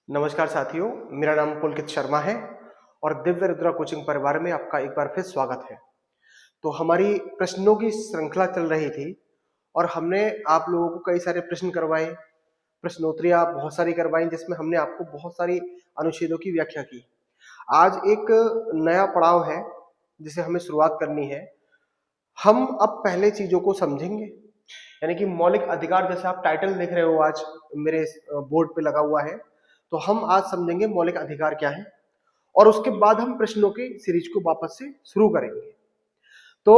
नमस्कार साथियों, मेरा नाम पुलकित शर्मा है और दिव्य रुद्रा कोचिंग परिवार में आपका एक बार फिर स्वागत है। तो हमारी प्रश्नों की श्रृंखला चल रही थी और हमने आप लोगों को कई सारे प्रश्न करवाए, प्रश्नोत्तरियां बहुत सारी करवाई जिसमें हमने आपको बहुत सारी अनुच्छेदों की व्याख्या की। आज एक नया पड़ाव है जिसे हमें शुरुआत करनी है। हम अब पहले चीजों को समझेंगे, यानी कि मौलिक अधिकार, जैसे आप टाइटल देख रहे हो आज मेरे बोर्ड पे लगा हुआ है, तो हम आज समझेंगे मौलिक अधिकार क्या है और उसके बाद हम प्रश्नों की सीरीज को वापस से शुरू करेंगे। तो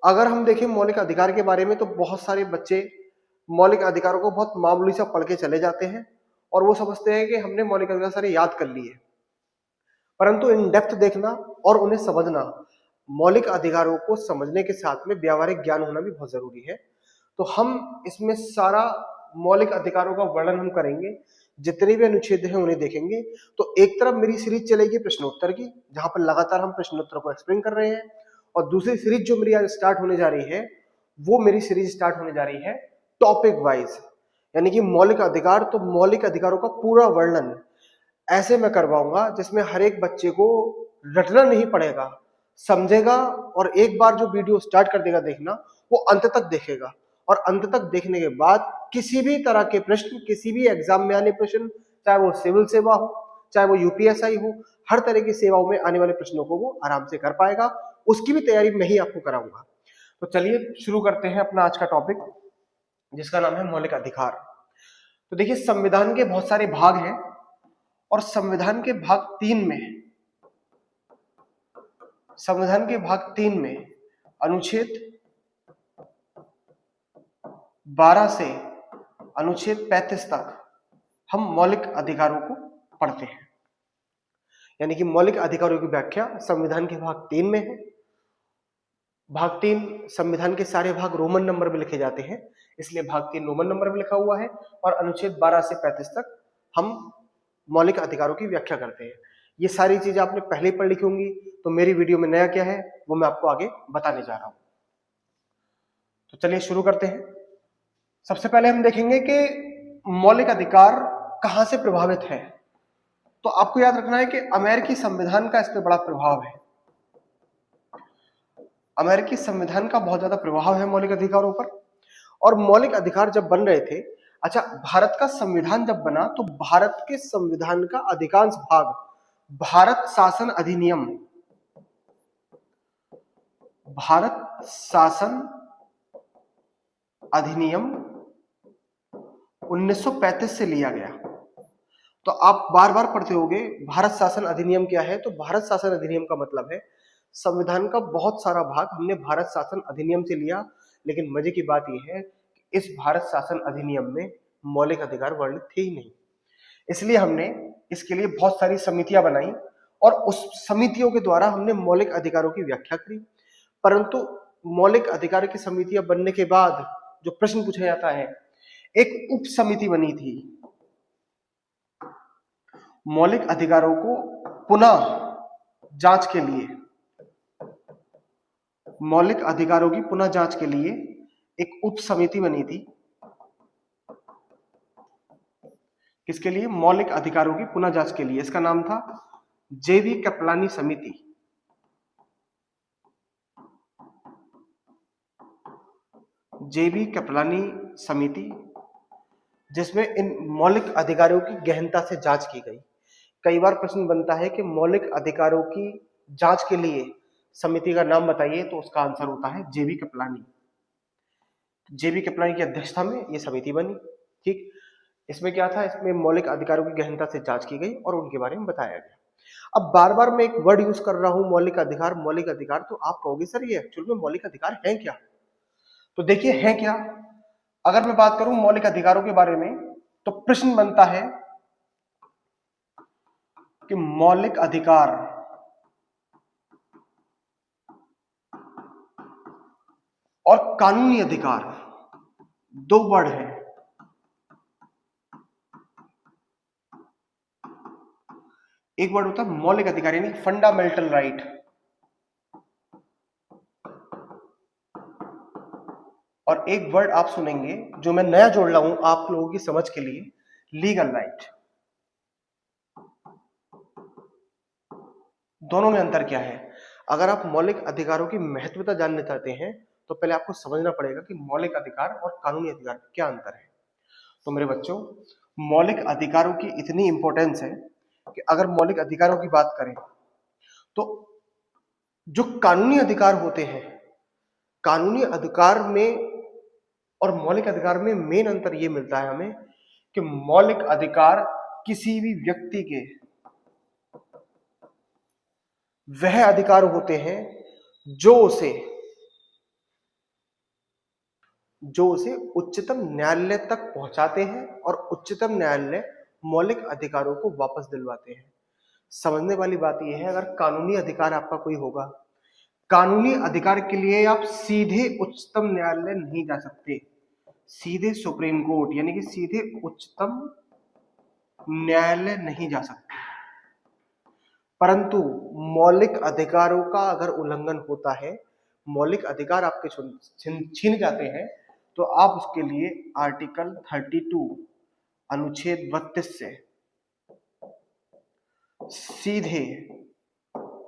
अगर हम देखें मौलिक अधिकार के बारे में, तो बहुत सारे बच्चे मौलिक अधिकारों को बहुत मामूली सा पढ़ के चले जाते हैं और वो समझते हैं कि हमने मौलिक अधिकार सारे याद कर लिए, परंतु इन डेप्थ देखना और उन्हें समझना, मौलिक अधिकारों को समझने के साथ में व्यावहारिक ज्ञान होना भी बहुत जरूरी है। तो हम इसमें सारा मौलिक अधिकारों का वर्णन हम करेंगे, जितने भी अनुच्छेद हैं उन्हें देखेंगे। तो एक तरफ मेरी सीरीज चलेगी प्रश्नोत्तर की, जहां पर लगातार हम प्रश्नोत्तर को एक्सप्लेन कर रहे हैं, और दूसरी सीरीज जो मेरी आज स्टार्ट होने जा रही है, वो मेरी सीरीज स्टार्ट होने जा रही है टॉपिक वाइज, यानी कि मौलिक अधिकार। तो मौलिक अधिकारों का पूरा वर्णन ऐसे मैं करवाऊंगा जिसमें हर एक बच्चे को रटना नहीं पड़ेगा, समझेगा, और एक बार जो वीडियो स्टार्ट कर देगा देखना, वो अंत तक देखेगा, और अंत तक देखने के बाद किसी भी तरह के प्रश्न, किसी भी एग्जाम में आने प्रश्न, चाहे वो सिविल सेवा हो, चाहे वो यूपीएसआई हो, हर तरह की सेवाओं में आने वाले प्रश्नों को वो आराम से कर पाएगा। उसकी भी तैयारी मैं ही आपको कराऊंगा। तो चलिए शुरू करते हैं अपना आज का टॉपिक, जिसका नाम है मौलिक अधिकार। तो देखिए, संविधान के बहुत सारे भाग हैं और संविधान के भाग 3 में अनुच्छेद 12 से अनुच्छेद 35 तक हम मौलिक अधिकारों को पढ़ते हैं, यानी कि मौलिक अधिकारों की व्याख्या संविधान के भाग 3 में है। भाग 3 संविधान के सारे भाग रोमन नंबर में लिखे जाते हैं, इसलिए भाग 3 रोमन नंबर में लिखा हुआ है, और अनुच्छेद 12 से 35 तक हम मौलिक अधिकारों की व्याख्या करते हैं। ये सारी चीजें आपने पहले ही पढ़ लिखी होंगी, तो मेरी वीडियो में नया क्या है वो मैं आपको आगे बताने जा रहा हूं। तो चलिए शुरू करते हैं। सबसे पहले हम देखेंगे कि मौलिक अधिकार कहां से प्रभावित है। तो आपको याद रखना है कि अमेरिकी संविधान का इस पर बड़ा प्रभाव है। अमेरिकी संविधान का बहुत ज्यादा प्रभाव है मौलिक अधिकारों पर। और मौलिक अधिकार जब बन रहे थे, अच्छा, भारत का संविधान जब बना तो भारत के संविधान का अधिकांश भाग भारत शासन अधिनियम 1935 से लिया गया। तो आप बार बार पढ़ते होंगे भारत शासन अधिनियम क्या है। तो भारत शासन अधिनियम का मतलब है संविधान का बहुत सारा भाग हमने भारत शासन अधिनियम से लिया। लेकिन मजे की बात यह है कि इस भारत शासन अधिनियम में मौलिक अधिकार वर्णित थे ही नहीं, इसलिए हमने इसके लिए बहुत सारी समितियां बनाई और उस समितियों के द्वारा हमने मौलिक अधिकारों की व्याख्या करी। परंतु मौलिक अधिकार की समितियां बनने के बाद जो प्रश्न पूछा जाता है, एक उप समिति बनी थी मौलिक अधिकारों को पुनः जांच के लिए। मौलिक अधिकारों की पुनः जांच के लिए एक उप समिति बनी थी। किसके लिए? मौलिक अधिकारों की पुनः जांच के लिए। इसका नाम था जेवी कृपलानी समिति। जेवी कृपलानी समिति, जिसमें इन मौलिक अधिकारों की गहनता से जांच की गई। कई बार प्रश्न बनता है कि मौलिक अधिकारों की जांच के लिए समिति का नाम बताइए, तो उसका आंसर होता है जेवी कृपलानी। जेवी कृपलानी की अध्यक्षता में यह समिति बनी। ठीक, इसमें क्या था? इसमें मौलिक अधिकारों की गहनता से जांच की गई और उनके बारे में बताया गया। अब बार बार मैं एक वर्ड यूज कर रहा हूं, मौलिक अधिकार, मौलिक अधिकार। तो आप कहोगे सर ये एक्चुअल में मौलिक अधिकार है क्या? तो देखिए है क्या। अगर मैं बात करूं मौलिक अधिकारों के बारे में, तो प्रश्न बनता है कि मौलिक अधिकार और कानूनी अधिकार दो वर्ड हैं। एक वर्ड होता है मौलिक अधिकार यानी फंडामेंटल राइट, और एक वर्ड आप सुनेंगे जो मैं नया जोड़ रहा हूं आप लोगों की समझ के लिए, लीगल राइट। दोनों में अंतर क्या है? अगर आप मौलिक अधिकारों की महत्वता जानना चाहते हैं तो पहले आपको समझना पड़ेगा कि मौलिक अधिकार और कानूनी अधिकार में क्या अंतर है। तो मेरे बच्चों, मौलिक अधिकारों की इतनी इंपॉर्टेंस है कि अगर मौलिक अधिकारों की बात करें तो जो कानूनी अधिकार होते हैं, कानूनी अधिकार में और मौलिक अधिकार में मेन अंतर ये मिलता है हमें कि मौलिक अधिकार किसी भी व्यक्ति के वह अधिकार होते हैं जो उसे उच्चतम न्यायालय तक पहुंचाते हैं और उच्चतम न्यायालय मौलिक अधिकारों को वापस दिलवाते हैं। समझने वाली बात यह है, अगर कानूनी अधिकार आपका कोई होगा, कानूनी अधिकार के लिए आप सीधे उच्चतम न्यायालय नहीं जा सकते, सीधे सुप्रीम कोर्ट यानी कि सीधे उच्चतम न्यायालय नहीं जा सकते। परंतु मौलिक अधिकारों का अगर उल्लंघन होता है, मौलिक अधिकार आपके छीन जाते हैं, तो आप उसके लिए आर्टिकल 32 अनुच्छेद 32 से सीधे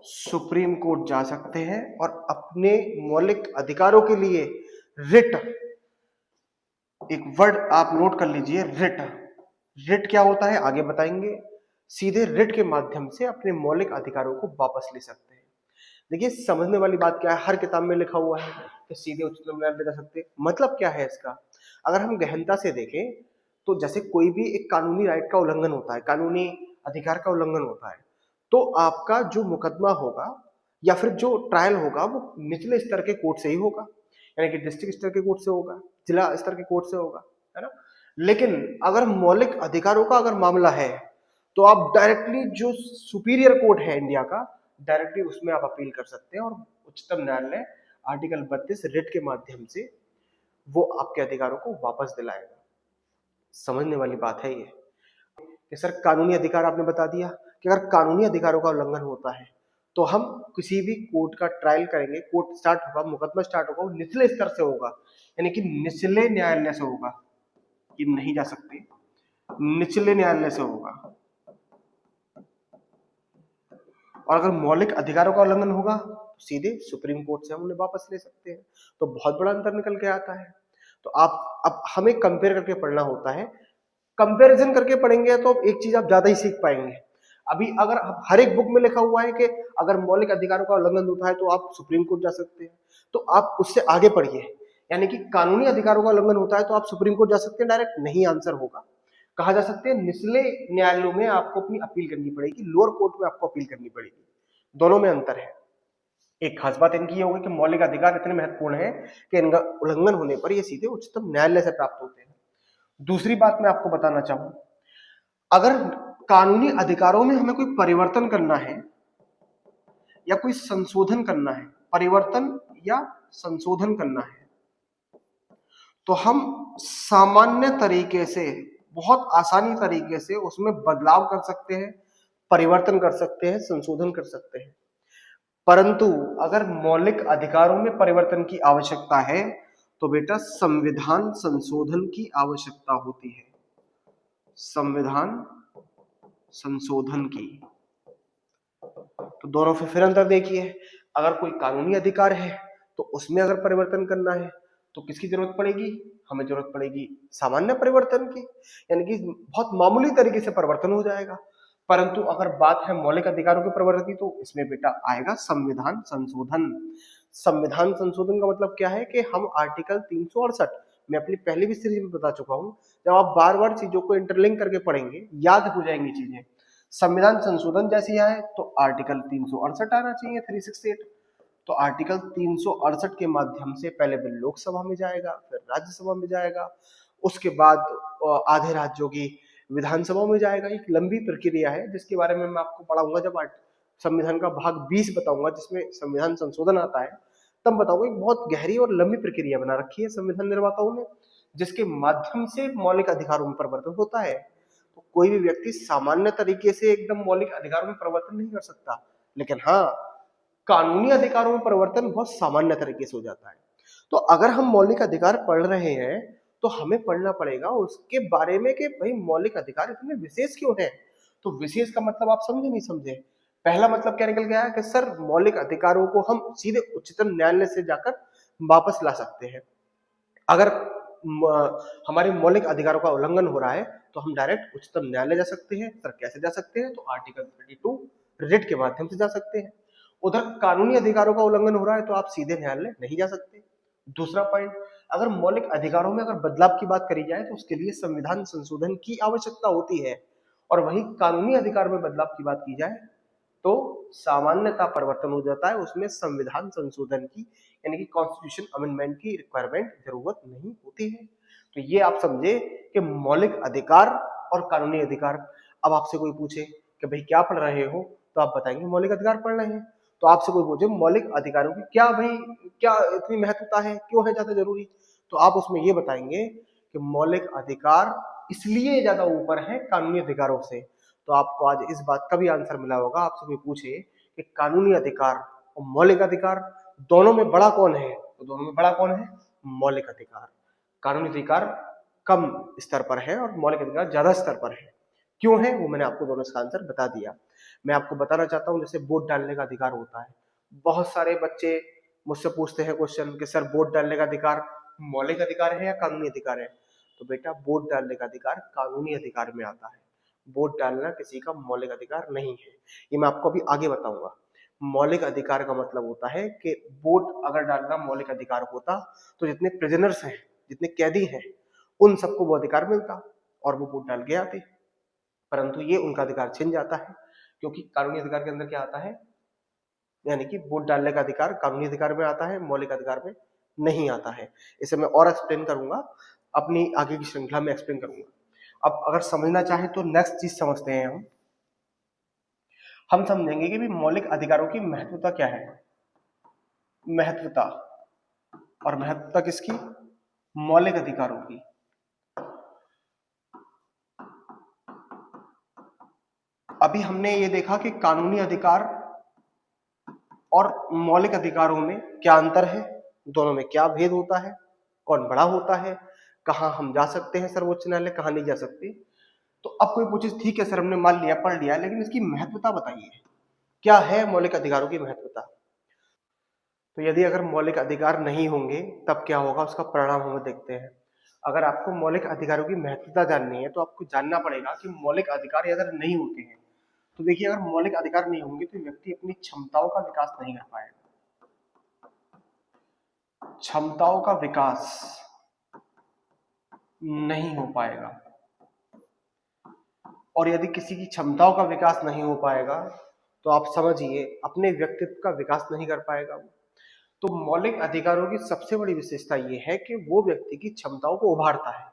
सुप्रीम कोर्ट जा सकते हैं और अपने मौलिक अधिकारों के लिए रिट, एक वर्ड आप नोट कर लीजिए, रिट। रिट क्या होता है आगे बताएंगे। सीधे रिट के माध्यम से अपने मौलिक अधिकारों को वापस ले सकते हैं। देखिए, समझने वाली बात क्या है, हर किताब में लिखा हुआ है कि सीधे उच्चतम न्यायालय जा सकते हैं। मतलब क्या है इसका? अगर हम गहनता से देखें तो जैसे कोई भी एक कानूनी राइट का उल्लंघन होता है, कानूनी अधिकार का उल्लंघन होता है, तो आपका जो मुकदमा होगा या फिर जो ट्रायल होगा वो निचले स्तर के कोर्ट से ही होगा, यानी कि डिस्ट्रिक्ट स्तर के कोर्ट से होगा, जिला स्तर के कोर्ट से होगा, है ना। लेकिन अगर मौलिक अधिकारों का अगर मामला है तो आप डायरेक्टली जो सुपीरियर कोर्ट है इंडिया का, डायरेक्टली उसमें आप अपील कर सकते हैं और उच्चतम न्यायालय आर्टिकल 32 रिट के माध्यम से वो आपके अधिकारों को वापस दिलाएगा। समझने वाली बात है ये कि सर कानूनी अधिकार आपने बता दिया कि अगर कानूनी अधिकारों का उल्लंघन होता है तो हम किसी भी कोर्ट का ट्रायल करेंगे, कोर्ट स्टार्ट होगा, मुकदमा स्टार्ट होगा, वो निचले स्तर से होगा, यानी कि निचले न्यायालय से होगा, कि नहीं जा सकते, निचले न्यायालय से होगा। और अगर मौलिक अधिकारों का उल्लंघन होगा तो सीधे सुप्रीम कोर्ट से हम उन्हें वापस ले सकते हैं। तो बहुत बड़ा अंतर निकल के आता है। तो आप अब हमें कंपेयर करके पढ़ना होता है, कंपैरिजन करके पढ़ेंगे तो एक चीज आप ज्यादा ही सीख पाएंगे। अभी अगर हर एक बुक में लिखा हुआ है कि अगर मौलिक अधिकारों का उल्लंघन होता है तो आप सुप्रीम कोर्ट जा सकते हैं, तो आप उससे आगे पढ़िए, यानी कि कानूनी अधिकारों का उल्लंघन होता है तो आप सुप्रीम कोर्ट जा सकते हैं, डायरेक्ट नहीं आंसर होगा। कहा जा सकते हैं निचले न्यायालयों में आपको अपनी अपील करनी पड़ेगी, लोअर कोर्ट में आपको अपील करनी पड़ेगी। दोनों में अंतर है। एक खास बात इनकी ये होगी कि मौलिक अधिकार इतने महत्वपूर्ण है कि इनका उल्लंघन होने पर ये सीधे उच्चतम न्यायालय से प्राप्त होते हैं। दूसरी बात मैं आपको बताना चाहूं, अगर कानूनी अधिकारों में हमें कोई परिवर्तन करना है या कोई संशोधन करना है, परिवर्तन या संशोधन करना है, तो हम सामान्य तरीके से, बहुत आसानी तरीके से उसमें बदलाव कर सकते हैं, परिवर्तन कर सकते हैं, संशोधन कर सकते हैं। परंतु अगर मौलिक अधिकारों में परिवर्तन की आवश्यकता है तो बेटा संविधान संशोधन की आवश्यकता होती है, संविधान संशोधन की। तो दोनों में फिर अंतर देखिए, अगर कोई कानूनी अधिकार है तो उसमें अगर परिवर्तन करना है तो किसकी जरूरत पड़ेगी? हमें जरूरत पड़ेगी सामान्य परिवर्तन की, यानी कि बहुत मामूली तरीके से परिवर्तन हो जाएगा। परंतु अगर बात है मौलिक अधिकारों के परिवर्तन की तो इसमें बेटा आएगा संविधान संशोधन। संविधान संशोधन का मतलब क्या है कि हम आर्टिकल 368, मैं अपनी पहली भी सीरीज में बता चुका हूं, जब आप बार बार चीजों को इंटरलिंक करके पढ़ेंगे याद हो जाएंगी चीजें। संविधान संशोधन जैसे आए तो आर्टिकल 368 आना चाहिए, 368। तो आर्टिकल 368 के माध्यम से पहले बिल लोकसभा में जाएगा, फिर राज्यसभा में जाएगा, उसके बाद आधे राज्यों की विधानसभा में जाएगा। एक लंबी प्रक्रिया है जिसके बारे में मैं आपको पढ़ाऊंगा जब संविधान का भाग 20 बताऊंगा जिसमें संविधान संशोधन आता है, तब बताऊंगा। एक बहुत गहरी और लंबी प्रक्रिया बना रखी है संविधान निर्माताओं ने, जिसके माध्यम से मौलिक अधिकारों में परिवर्तन होता है। तो कोई भी व्यक्ति सामान्य तरीके से एकदम मौलिक अधिकारों में परिवर्तन नहीं कर सकता, लेकिन हाँ, कानूनी अधिकारों में परिवर्तन बहुत सामान्य तरीके से हो जाता है। तो अगर हम मौलिक अधिकार पढ़ रहे हैं तो हमें पढ़ना पड़ेगा उसके बारे में कि भाई मौलिक अधिकार इतने विशेष क्यों हैं। तो विशेष का मतलब आप समझे नहीं समझे? पहला मतलब क्या निकल गया कि सर मौलिक अधिकारों को हम सीधे उच्चतम न्यायालय से जाकर वापस ला सकते हैं। अगर हमारे मौलिक अधिकारों का उल्लंघन हो रहा है तो हम डायरेक्ट उच्चतम न्यायालय जा सकते हैं। सर कैसे जा सकते हैं? तो आर्टिकल 32 रिट के माध्यम से जा सकते हैं। उधर कानूनी अधिकारों का उल्लंघन हो रहा है तो आप सीधे न्यायालय नहीं जा सकते। दूसरा पॉइंट, अगर मौलिक अधिकारों में अगर बदलाव की बात करी जाए तो उसके लिए संविधान संशोधन की आवश्यकता होती है, और वहीं कानूनी अधिकार में बदलाव की बात की जाए तो सामान्यता परिवर्तन हो जाता है, उसमें संविधान संशोधन की यानी कि कॉन्स्टिट्यूशन अमेंडमेंट की रिक्वायरमेंट जरूरत नहीं होती है। तो ये आप समझे कि मौलिक अधिकार और कानूनी अधिकार। अब आपसे कोई पूछे कि भाई क्या पढ़ रहे हो, तो आप बताएंगे मौलिक अधिकार पढ़ रहे हैं। तो आपसे कोई पूछे मौलिक अधिकारों की क्या भाई क्या इतनी महत्वता है, क्यों है ज्यादा जरूरी, तो आप उसमें ये बताएंगे कि मौलिक अधिकार इसलिए ज्यादा ऊपर है कानूनी अधिकारों से। तो आपको आज इस बात का भी आंसर मिला होगा। आपसे कोई पूछे कि कानूनी अधिकार और मौलिक अधिकार दोनों में बड़ा कौन है, तो दोनों में बड़ा कौन है? मौलिक अधिकार। कानूनी अधिकार कम स्तर पर है और मौलिक अधिकार ज्यादा स्तर पर है। क्यों है वो मैंने आपको दोनों इसका आंसर बता दिया। मैं आपको बताना चाहता हूं, जैसे वोट डालने का अधिकार होता है, बहुत सारे बच्चे मुझसे पूछते हैं क्वेश्चन कि सर वोट डालने का अधिकार मौलिक अधिकार है या कानूनी अधिकार है? तो बेटा वोट डालने का अधिकार कानूनी अधिकार में आता है, वोट डालना किसी का मौलिक अधिकार नहीं है। ये मैं आपको अभी आगे बताऊंगा। मौलिक अधिकार का मतलब होता है कि वोट अगर डालना मौलिक अधिकार होता तो जितने प्रिजनर्स हैं, जितने कैदी हैं, उन सबको वो अधिकार मिलता और वो वोट डाल के आते। परंतु ये उनका अधिकार छिन जाता है, क्योंकि कानूनी अधिकार के अंदर क्या आता है, यानी कि वोट डालने का अधिकार कानूनी अधिकार में आता है, मौलिक अधिकार में नहीं आता है। इसे मैं और एक्सप्लेन करूंगा, अपनी आगे की श्रृंखला में एक्सप्लेन करूंगा। अब अगर समझना चाहे तो नेक्स्ट चीज समझते हैं हम समझेंगे कि भी मौलिक अधिकारों की महत्वता क्या है। महत्वता, और महत्वता किसकी? मौलिक अधिकारों की। अभी हमने ये देखा कि कानूनी अधिकार और मौलिक अधिकारों में क्या अंतर है, दोनों में क्या भेद होता है, कौन बड़ा होता है, कहां हम जा सकते हैं सर्वोच्च न्यायालय, कहां नहीं जा सकते। तो अब कोई पूछे ठीक है सर हमने मान लिया, पढ़ लिया, लेकिन इसकी महत्वता बताइए, क्या है मौलिक अधिकारों की महत्वता। तो यदि अगर मौलिक अधिकार नहीं होंगे तब क्या होगा, उसका परिणाम हम देखते हैं। अगर आपको मौलिक अधिकारों की महत्वता जाननी है तो आपको जानना पड़ेगा कि मौलिक अधिकार अगर नहीं होते हैं तो देखिए, अगर मौलिक अधिकार नहीं होंगे तो व्यक्ति अपनी क्षमताओं का विकास नहीं कर पाएगा। क्षमताओं का विकास नहीं हो पाएगा, और यदि किसी की क्षमताओं का विकास नहीं हो पाएगा तो आप समझिए अपने व्यक्तित्व का विकास नहीं कर पाएगा। तो मौलिक अधिकारों की सबसे बड़ी विशेषता ये है कि वो व्यक्ति की क्षमताओं को उभारता है,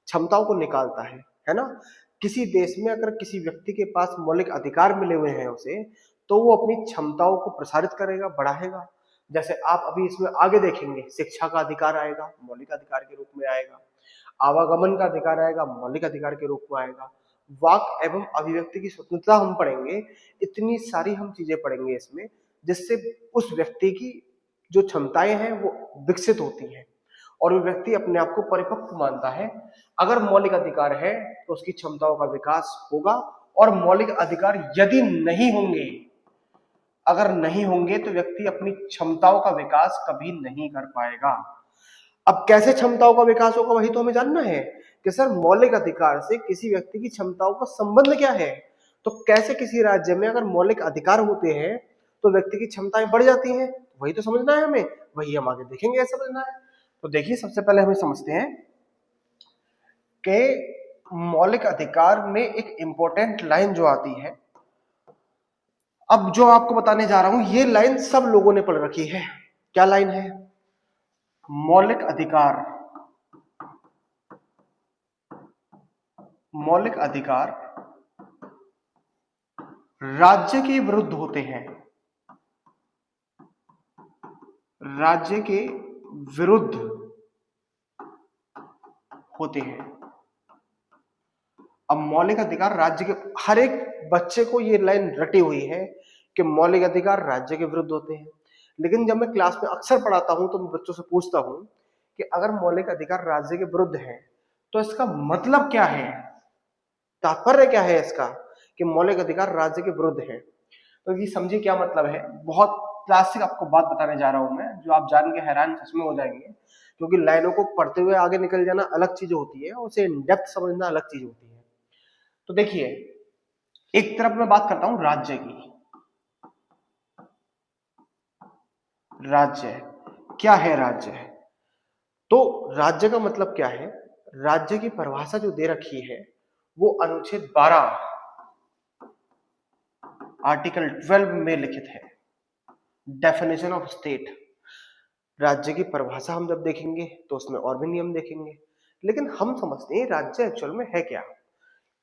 क्षमताओं को निकालता है ना। किसी देश में अगर किसी व्यक्ति के पास मौलिक अधिकार मिले हुए हैं उसे, तो वो अपनी क्षमताओं को प्रसारित करेगा, बढ़ाएगा। जैसे आप अभी इसमें आगे देखेंगे, शिक्षा का अधिकार आएगा, मौलिक अधिकार के रूप में आएगा। आवागमन का अधिकार आएगा, मौलिक अधिकार के रूप में आएगा। वाक एवं अभिव्यक्ति की स्वतंत्रता हम पढ़ेंगे। इतनी सारी हम चीजें पढ़ेंगे इसमें, जिससे उस व्यक्ति की जो क्षमताएं हैं वो विकसित होती हैं और वो व्यक्ति अपने आप को परिपक्व मानता है। अगर मौलिक अधिकार है तो उसकी क्षमताओं का विकास होगा, और मौलिक अधिकार यदि नहीं होंगे, अगर नहीं होंगे तो व्यक्ति अपनी क्षमताओं का विकास कभी नहीं कर पाएगा। अब कैसे क्षमताओं का विकास होगा वही तो हमें जानना है कि सर मौलिक अधिकार से किसी व्यक्ति की क्षमताओं का संबंध क्या है। तो कैसे किसी राज्य में अगर मौलिक अधिकार होते हैं तो व्यक्ति की क्षमताएं बढ़ जाती हैं, वही तो समझना है हमें, वही हम आगे देखेंगे ऐसा समझना है। तो देखिए सबसे पहले हमें समझते हैं कि मौलिक अधिकार में एक इंपॉर्टेंट लाइन जो आती है, अब जो आपको बताने जा रहा हूं ये लाइन सब लोगों ने पढ़ रखी है। क्या लाइन है? मौलिक अधिकार, मौलिक अधिकार राज्य के विरुद्ध होते हैं, राज्य के विरुद्ध होते हैं। अब मौलिक अधिकार राज्य के, हर एक बच्चे को ये लाइन रटी हुई है कि मौलिक अधिकार राज्य के विरुद्ध होते हैं। लेकिन जब मैं क्लास में अक्सर पढ़ाता हूं तो मैं बच्चों से पूछता हूं कि अगर मौलिक अधिकार राज्य के विरुद्ध है तो इसका मतलब क्या है, तात्पर्य क्या है इसका कि मौलिक अधिकार राज्य के विरुद्ध है। तो ये समझिए क्या मतलब है। बहुत क्लासिक आपको बात बताने जा रहा हूं मैं, जो आप जान के हैरान सच में हो जाएंगे, क्योंकि लाइनों को पढ़ते हुए आगे निकल जाना अलग चीज होती है, उसे इन डेप्थ समझना अलग चीज होती है। तो देखिए, एक तरफ मैं बात करता हूं राज्य की। राज्य क्या है? राज्य तो राज्य का मतलब क्या है? राज्य की परिभाषा जो दे रखी है वो अनुच्छेद 12 आर्टिकल 12 में लिखित है। Definition of state. राज्य की परिभाषा हम जब देखेंगे तो उसमें और भी नियम देखेंगे, लेकिन हम समझते हैं राज्य एक्चुअल में है क्या,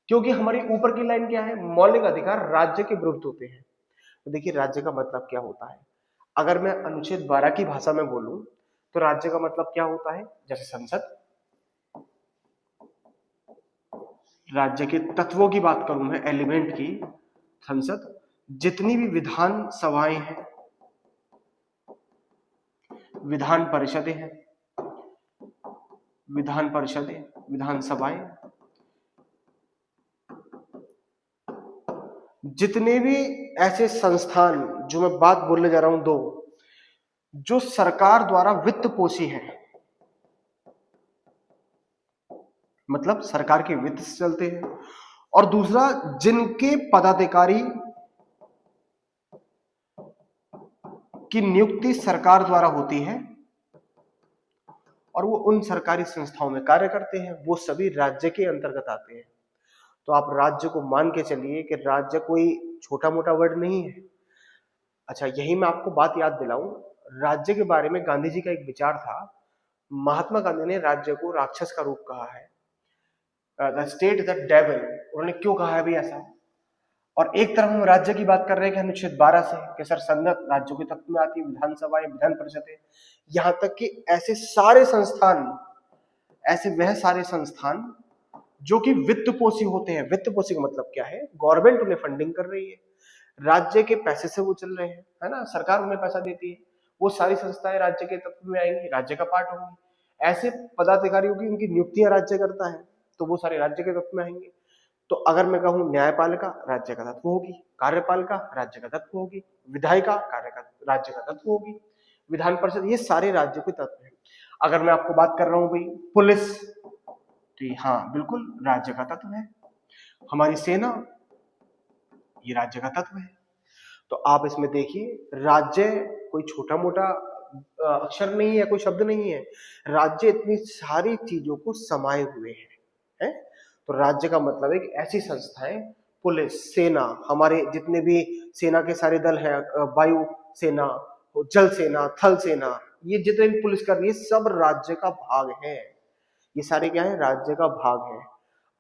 क्योंकि हमारी ऊपर की लाइन क्या है? मौलिक अधिकार राज्य के विरुद्ध होते हैं। तो देखिए, राज्य का मतलब क्या होता है? अगर मैं अनुच्छेद 12 की भाषा में बोलूं तो राज्य का मतलब क्या होता है? जैसे संसद, राज्य के तत्वों की बात करूं मैं, एलिमेंट की, संसद, जितनी भी विधान सभाएं हैं, विधान परिषदें हैं, विधान परिषदें, विधानसभाएं, जितने भी ऐसे संस्थान, जो मैं बात बोलने जा रहा हूं दो, जो सरकार द्वारा वित्त पोषी है, मतलब सरकार के वित्त से चलते हैं, और दूसरा जिनके पदाधिकारी की नियुक्ति सरकार द्वारा होती है और वो उन सरकारी संस्थाओं में कार्य करते हैं, वो सभी राज्य के अंतर्गत आते हैं। तो आप राज्य को मान के चलिए कि राज्य कोई छोटा मोटा वर्ड नहीं है। अच्छा, यही मैं आपको बात याद दिलाऊं, राज्य के बारे में गांधी जी का एक विचार था। महात्मा गांधी ने राज्य को राक्षस का रूप कहा है, the state is the devil. उन्होंने क्यों कहा है भी ऐसा? और एक तरफ हम राज्य की बात कर रहे हैं कि अनुच्छेद 12 से कि सर संसद राज्यों के तत्व में आती है, विधानसभाएं, विधान परिषदें, यहां तक कि ऐसे सारे संस्थान, ऐसे वह सारे संस्थान जो कि वित्त पोषी होते हैं। वित्त पोषी का मतलब क्या है? गवर्नमेंट उन्हें फंडिंग कर रही है, राज्य के पैसे से वो चल रहे हैं, है ना, सरकार उन्हें पैसा देती है, वो सारी संस्थाएं राज्य के तत्व में आएंगी, राज्य का पार्ट होंगी। ऐसे पदाधिकारियों की उनकी नियुक्तियां राज्य करता है, तो वो सारे राज्य के तत्व में आएंगे। तो अगर मैं कहूं न्यायपालिका राज्य का तत्व होगी, कार्यपालिका राज्य का तत्व होगी, विधायिका कार्य का राज्य का तत्व होगी, विधान परिषद, ये सारे राज्य के तत्व हैं। अगर मैं आपको बात कर रहा हूं भाई पुलिस, तो हाँ बिल्कुल राज्य का तत्व है। हमारी सेना, ये राज्य का तत्व है। तो आप इसमें देखिए, राज्य कोई छोटा मोटा अक्षर नहीं है, कोई शब्द नहीं है। राज्य इतनी सारी चीजों को समाये हुए है? तो राज्य का मतलब एक ऐसी संस्था है, पुलिस, सेना, हमारे जितने भी सेना के सारे दल हैं, वायु सेना, जल सेना, थल सेना, ये जितने भी पुलिस कर रही है, सब राज्य का भाग है। ये सारे क्या है? राज्य का भाग है।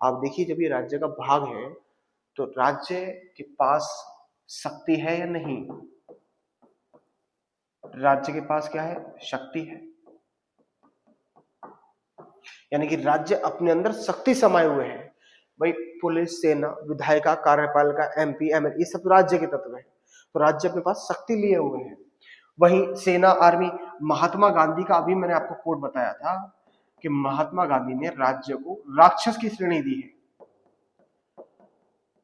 आप देखिए, जब ये राज्य का भाग है तो राज्य के पास शक्ति है या नहीं? राज्य के पास क्या है? शक्ति है। यानी कि राज्य अपने अंदर शक्ति समाये हुए है। भाई पुलिस, सेना, विधायिका, कार्यपालिका, एमपी, एमएलए, ये सब राज्य के तत्व हैं। तो राज्य अपने पास शक्ति लिए हुए हैं। वहीं सेना, आर्मी, महात्मा गांधी का अभी मैंने आपको कोट बताया था कि महात्मा गांधी ने राज्य को राक्षस की श्रेणी दी है।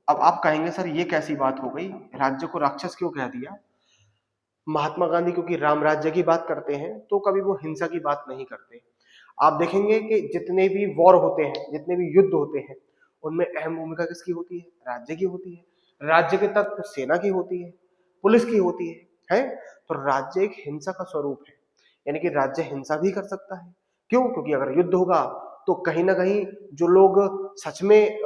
अब आप कहेंगे सर ये कैसी बात हो गई, राज्य को राक्षस क्यों कह दिया? महात्मा गांधी क्योंकि राम राज्य की बात करते हैं, तो कभी वो हिंसा की बात नहीं करते। आप देखेंगे कि जितने भी वॉर होते हैं, जितने भी युद्ध होते हैं, उनमें अहम भूमिका किसकी होती है? राज्य की होती है। राज्य के तत्व सेना की होती है, पुलिस की होती है? तो राज्य एक हिंसा का स्वरूप है, यानी कि राज्य हिंसा भी कर सकता है। क्यों? क्योंकि अगर युद्ध होगा तो कहीं ना कहीं जो लोग सच में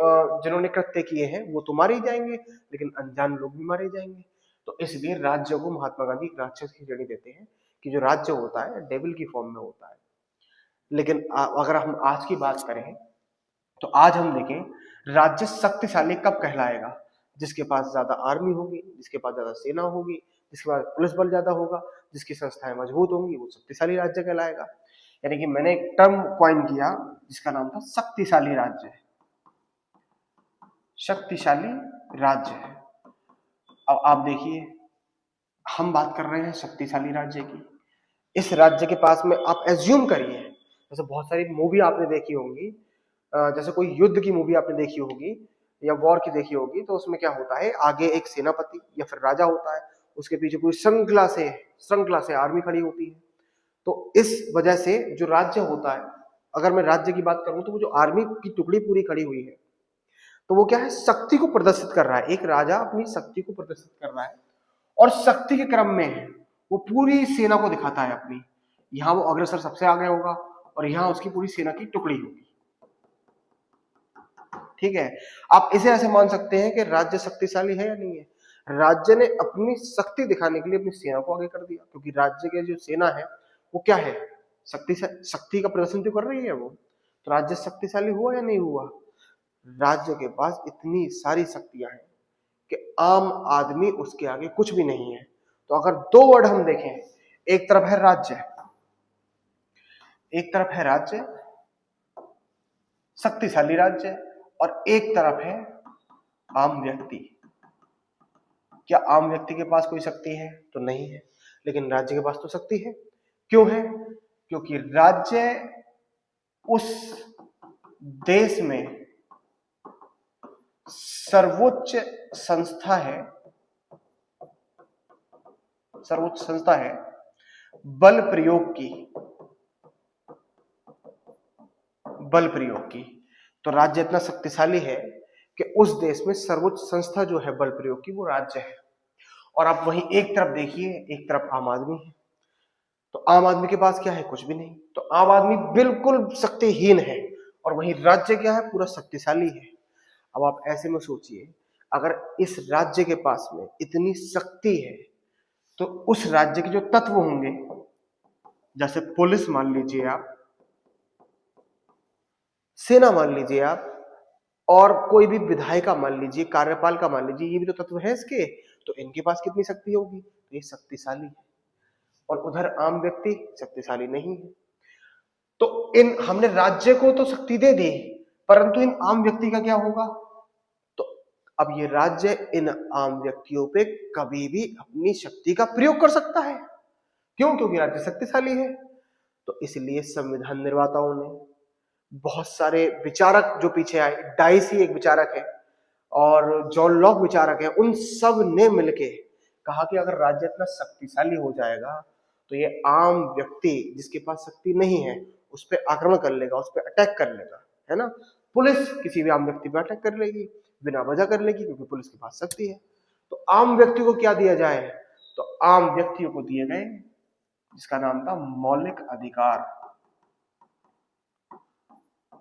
जिन्होंने कृत्य किए हैं वो तो मारे ही जाएंगे, लेकिन अनजान लोग भी मारे जाएंगे। तो इसलिए राज्य को महात्मा गांधी राक्षस की श्रेणी देते हैं कि जो राज्य होता है डेविल की फॉर्म में होता है। लेकिन अगर हम आज की बात करें तो आज हम देखें राज्य शक्तिशाली कब कहलाएगा? जिसके पास ज्यादा आर्मी होगी, जिसके पास ज्यादा सेना होगी, जिसके पास पुलिस बल ज्यादा होगा, जिसकी संस्थाएं मजबूत होंगी, वो शक्तिशाली राज्य कहलाएगा। यानी कि मैंने एक टर्म कॉइन किया जिसका नाम था शक्तिशाली राज्य। शक्तिशाली राज्य है। अब आप देखिए, हम बात कर रहे हैं शक्तिशाली राज्य की। इस राज्य के पास में आप एज्यूम करिए, जैसे बहुत सारी मूवी आपने देखी होंगी, जैसे कोई युद्ध की मूवी आपने देखी होगी, या वॉर की देखी होगी, तो उसमें क्या होता है, आगे एक सेनापति या फिर राजा होता है, उसके पीछे पूरी श्रृंखला से आर्मी खड़ी होती है। तो इस वजह से जो राज्य होता है, अगर मैं राज्य की बात करूं तो वो जो आर्मी की टुकड़ी पूरी खड़ी हुई है, तो वो क्या है, शक्ति को प्रदर्शित कर रहा है। एक राजा अपनी शक्ति को प्रदर्शित कर रहा है और शक्ति के क्रम में वो पूरी सेना को दिखाता है अपनी। यहाँ वो अग्रसर सबसे आगे होगा और यहाँ उसकी पूरी सेना की टुकड़ी होगी। ठीक है, आप इसे ऐसे मान सकते हैं कि राज्य शक्तिशाली है या नहीं है। राज्य ने अपनी शक्ति दिखाने के लिए अपनी सेना को आगे कर दिया, क्योंकि राज्य की जो सेना है वो क्या है, शक्ति का प्रदर्शन तो कर रही है वो। तो राज्य शक्तिशाली हुआ या नहीं हुआ। राज्य के पास इतनी सारी शक्तियां हैं कि आम आदमी उसके आगे कुछ भी नहीं है। तो अगर दो वर्ड हम देखें, एक तरफ है राज्य, शक्तिशाली राज्य, और एक तरफ है आम व्यक्ति। क्या आम व्यक्ति के पास कोई शक्ति है? तो नहीं है, लेकिन राज्य के पास तो शक्ति है। क्यों है? क्योंकि राज्य उस देश में सर्वोच्च संस्था है बल प्रयोग की। तो राज्य इतना शक्तिशाली है कि उस देश में सर्वोच्च संस्था जो है बल प्रयोग की, वो राज्य है। और आप वहीं एक तरफ देखिए, एक तरफ आम आदमी है। तो आम आदमी के पास क्या है? कुछ भी नहीं। तो आम आदमी बिल्कुल शक्तिहीन है, और वहीं राज्य क्या है? पूरा शक्तिशाली है। अब आप ऐसे में सोचिए, अगर इस राज्य के पास में इतनी शक्ति है, तो उस राज्य के जो तत्व होंगे, जैसे पुलिस मान लीजिए आप, सेना मान लीजिए आप, और कोई भी विधायिका मान लीजिए, कार्यपालिका मान लीजिए, ये भी तो तत्व है इसके। तो इनके पास कितनी शक्ति होगी? तो ये शक्तिशाली है। और उधर आम व्यक्ति शक्तिशाली नहीं है। तो इन हमने राज्य को तो शक्ति दे दी, परंतु इन आम व्यक्ति का क्या होगा? तो अब ये राज्य इन आम व्यक्तियों पे कभी भी अपनी शक्ति का प्रयोग कर सकता है। क्यों? क्योंकि राज्य शक्तिशाली है। तो इसलिए संविधान निर्माताओं ने, बहुत सारे विचारक जो पीछे आए, डाइसी एक विचारक है और जॉन लॉक विचारक है, उन सब ने मिलके कहा कि अगर राज्य इतना शक्तिशाली हो जाएगा तो ये आम व्यक्ति जिसके पास शक्ति नहीं है उस पर आक्रमण कर लेगा, उस पर अटैक कर लेगा, है ना। पुलिस किसी भी आम व्यक्ति पर अटैक कर लेगी, बिना वजह कर लेगी, क्योंकि पुलिस के पास शक्ति है। तो आम व्यक्ति को क्या दिया जाए? तो आम व्यक्तियों को दिए गए जिसका नाम था मौलिक अधिकार।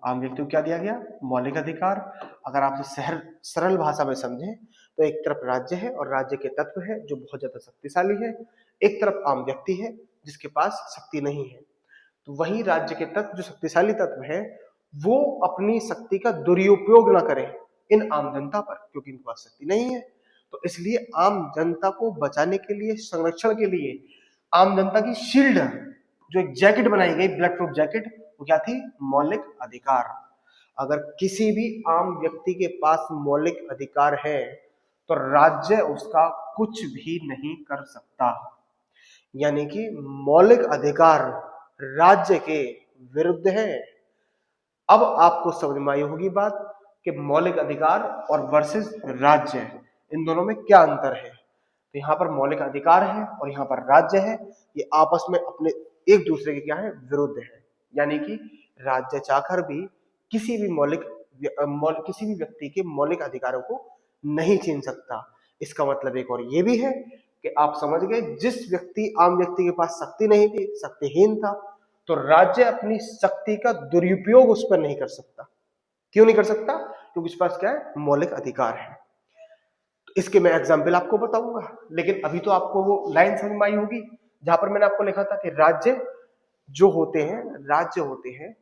आम व्यक्ति को क्या दिया गया? मौलिक अधिकार। अगर आप सरल भाषा में समझें तो एक तरफ राज्य है और राज्य के तत्व है जो बहुत ज्यादा शक्तिशाली है, एक तरफ आम व्यक्ति है जिसके पास शक्ति नहीं है। तो वही राज्य के तत्व जो शक्तिशाली तत्व है वो अपनी शक्ति का दुरुपयोग ना करें इन आम जनता पर, क्योंकि इनके पास शक्ति नहीं है। तो इसलिए आम जनता को बचाने के लिए, संरक्षण के लिए आम जनता की शील्ड, जो एक जैकेट बनाई गई, ब्लड प्रूफ जैकेट, वो क्या थी? मौलिक अधिकार। अगर किसी भी आम व्यक्ति के पास मौलिक अधिकार है तो राज्य उसका कुछ भी नहीं कर सकता। यानी कि मौलिक अधिकार राज्य के विरुद्ध है। अब आपको समझ में आई होगी बात कि मौलिक अधिकार और वर्सेस राज्य, इन दोनों में क्या अंतर है। तो यहाँ पर मौलिक अधिकार है और यहाँ पर राज्य है, ये आपस में अपने एक दूसरे के क्या है? विरुद्ध है। यानी कि राज्य चाहकर भी किसी भी व्यक्ति के मौलिक अधिकारों को नहीं छीन सकता। इसका मतलब एक और ये भी है कि आप समझ गए, जिस आम व्यक्ति के पास शक्ति नहीं थी, शक्तिहीन था, तो राज्य अपनी शक्ति का दुरुपयोग उस पर नहीं कर सकता। क्यों नहीं कर सकता? क्योंकि उसके पास क्या है? मौलिक अधिकार है। तो इसके मैं एग्जाम्पल आपको बताऊंगा, लेकिन अभी तो आपको वो लाइन समझ में आई होगी जहां पर मैंने आपको लिखा था कि राज्य होते हैं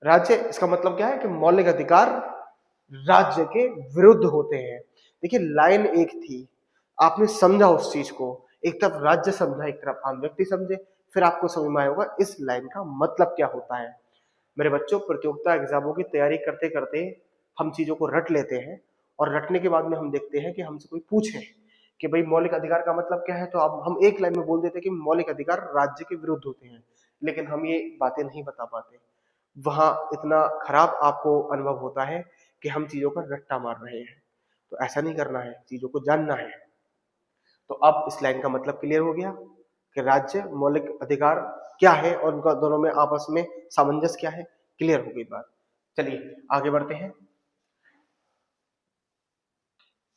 राज्य, इसका मतलब क्या है कि मौलिक अधिकार राज्य के विरुद्ध होते हैं। देखिए लाइन एक थी, आपने समझा उस चीज को, एक तरफ राज्य समझा, एक तरफ आम व्यक्ति समझे, फिर आपको समझ में आएगा इस लाइन का मतलब क्या होता है। मेरे बच्चों, प्रतियोगिता एग्जामों की तैयारी करते करते हम चीजों को रट लेते हैं, और रटने के बाद में हम देखते हैं कि हमसे कोई पूछे कि भाई मौलिक अधिकार का मतलब क्या है, तो अब हम एक लाइन में बोल देते हैं कि मौलिक अधिकार राज्य के विरुद्ध होते हैं, लेकिन हम ये बातें नहीं बता पाते। वहां इतना खराब आपको अनुभव होता है कि हम चीजों का रट्टा मार रहे हैं। तो ऐसा नहीं करना है, चीजों को जानना है। तो अब इस लाइन का मतलब क्लियर हो गया कि राज्य मौलिक अधिकार क्या है और उनका दोनों में आपस में सामंजस्य क्या है, क्लियर हो गई बात। चलिए आगे बढ़ते हैं।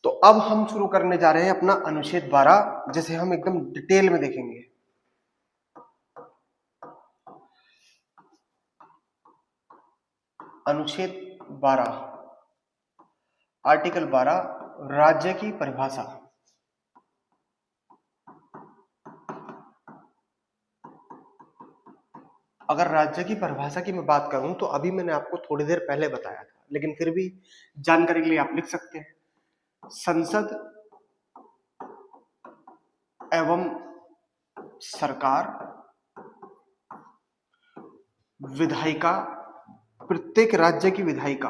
तो अब हम शुरू करने जा रहे हैं अपना अनुच्छेद 12, जिसे हम एकदम डिटेल में देखेंगे। अनुच्छेद 12, आर्टिकल 12, राज्य की परिभाषा। अगर राज्य की परिभाषा की मैं बात करूं तो अभी मैंने आपको थोड़ी देर पहले बताया था, लेकिन फिर भी जानकारी के लिए आप लिख सकते हैं। संसद एवं सरकार, विधायिका, प्रत्येक राज्य की विधायिका,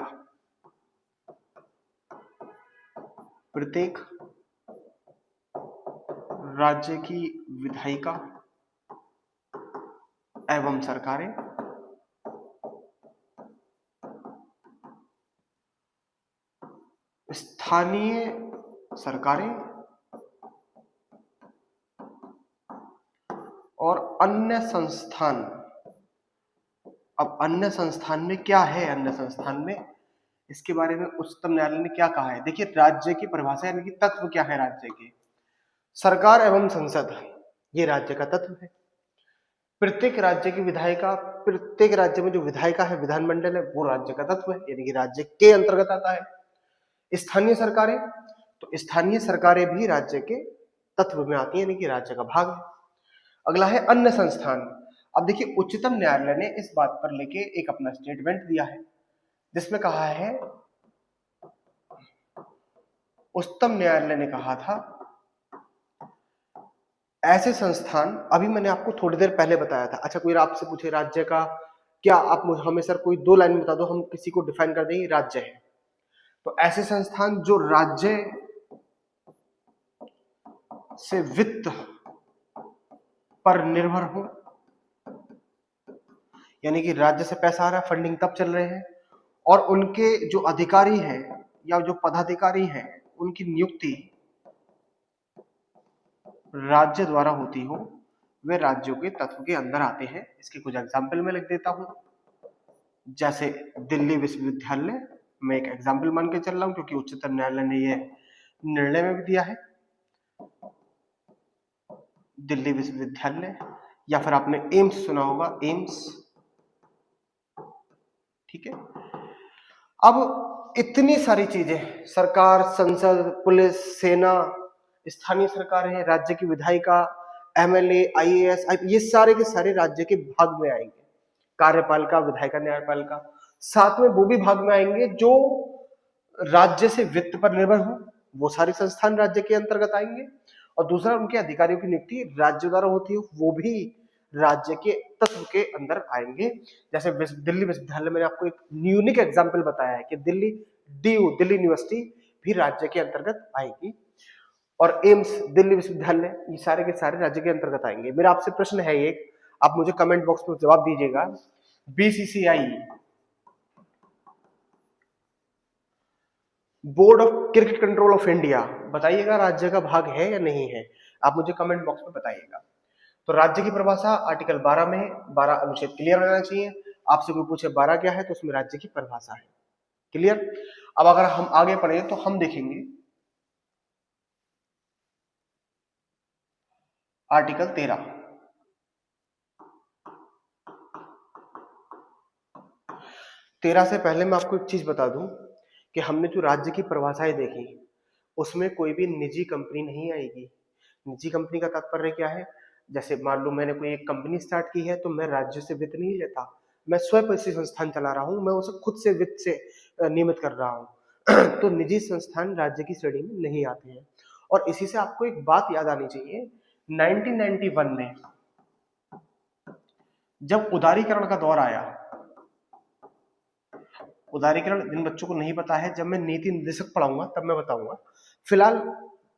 प्रत्येक राज्य की विधायिका एवं सरकारें स्थानीय सरकारें और अन्य संस्थान। अब अन्य संस्थान में क्या है? अन्य संस्थान में इसके बारे में उच्चतम न्यायालय ने क्या कहा है? देखिए, राज्य की परिभाषा यानी कि तत्व क्या है राज्य के? सरकार एवं संसद, ये राज्य का तत्व है। प्रत्येक राज्य की विधायिका, प्रत्येक राज्य में जो विधायिका है, विधानमंडल है, वो राज्य का तत्व है, यानी कि राज्य के अंतर्गत आता है। स्थानीय सरकारें, तो स्थानीय सरकारें भी राज्य के तत्व में आती है, यानी कि राज्य का भाग है। अगला है अन्य संस्थान। अब देखिए, उच्चतम न्यायालय ने इस बात पर लेके एक अपना स्टेटमेंट दिया है, जिसमें कहा है, उच्चतम न्यायालय ने कहा था ऐसे संस्थान, अभी मैंने आपको थोड़ी देर पहले बताया था। अच्छा, कोई आपसे पूछे राज्य का क्या, आप मुझे हमें सर कोई 2 लाइन बता दो, हम किसी को डिफाइन कर देंगे राज्य है। तो ऐसे संस्थान जो राज्य से वित्त पर निर्भर हो, यानी कि राज्य से पैसा आ रहा है, फंडिंग तब चल रहे हैं, और उनके जो अधिकारी हैं या जो पदाधिकारी हैं, उनकी नियुक्ति राज्य द्वारा होती हो, वे राज्यों के तत्व के अंदर आते हैं। इसके कुछ एग्जाम्पल मैं लिख देता हूं। जैसे दिल्ली विश्वविद्यालय, मैं एक एग्जाम्पल मान के चल रहा हूं क्योंकि उच्चतम न्यायालय ने यह निर्णय में भी दिया है। दिल्ली विश्वविद्यालय, या फिर आपने एम्स सुना होगा, एम्स, ठीक है। अब इतनी सारी चीजें, सरकार, संसद, पुलिस, सेना, स्थानीय सरकारें, राज्य की विधायिका, एमएलए, आईएएस, ये सारे के सारे राज्य के भाग में आएंगे। कार्यपालिका, विधायिका, न्यायपालिका, साथ में वो भी भाग में आएंगे जो राज्य से वित्त पर निर्भर हो, वो सारे संस्थान राज्य के अंतर्गत आएंगे। और दूसरा, उनके अधिकारियों की नियुक्ति राज्य द्वारा होती हो, वो भी राज्य के तत्व के अंदर आएंगे। जैसे दिल्ली विश्वविद्यालय, मैंने आपको एक यूनिक एग्जांपल बताया है कि दिल्ली दिल्ली यूनिवर्सिटी भी राज्य के अंतर्गत आएगी, और एम्स, दिल्ली विश्वविद्यालय, ये सारे के सारे राज्य के अंतर्गत आएंगे। मेरा आपसे प्रश्न है एक, आप मुझे कमेंट बॉक्स में जवाब दीजिएगा। BCCI, board of cricket control of India, बताइएगा राज्य का भाग है या नहीं है? आप मुझे कमेंट बॉक्स में बताइएगा। तो राज्य की परिभाषा आर्टिकल 12 में है, 12 अनुच्छेद क्लियर रहना चाहिए। आपसे कोई पूछे 12 क्या है, तो उसमें राज्य की परिभाषा है, क्लियर। अब अगर हम आगे पढ़े तो हम देखेंगे आर्टिकल 13। 13 से पहले मैं आपको एक चीज बता दूं कि हमने जो राज्य की परिभाषाएं देखी, उसमें कोई भी निजी कंपनी नहीं आएगी। निजी कंपनी का तात्पर्य क्या है? जैसे मान लो मैंने कोई एक कंपनी स्टार्ट की है, तो मैं राज्य से वित्त नहीं लेता, मैं स्वयं ऐसी संस्थान चला रहा हूं, मैं उसे खुद से वित्त से नियमित कर रहा हूं। तो निजी संस्थान राज्य की श्रेणी में नहीं आते हैं। और इसी से आपको एक बात याद आनी चाहिए, 1991 में जब उदारीकरण का दौर आया, उदारीकरण जिन बच्चों को नहीं पता है, जब मैं नीति निर्देशक पढ़ाऊंगा तब मैं बताऊंगा। फिलहाल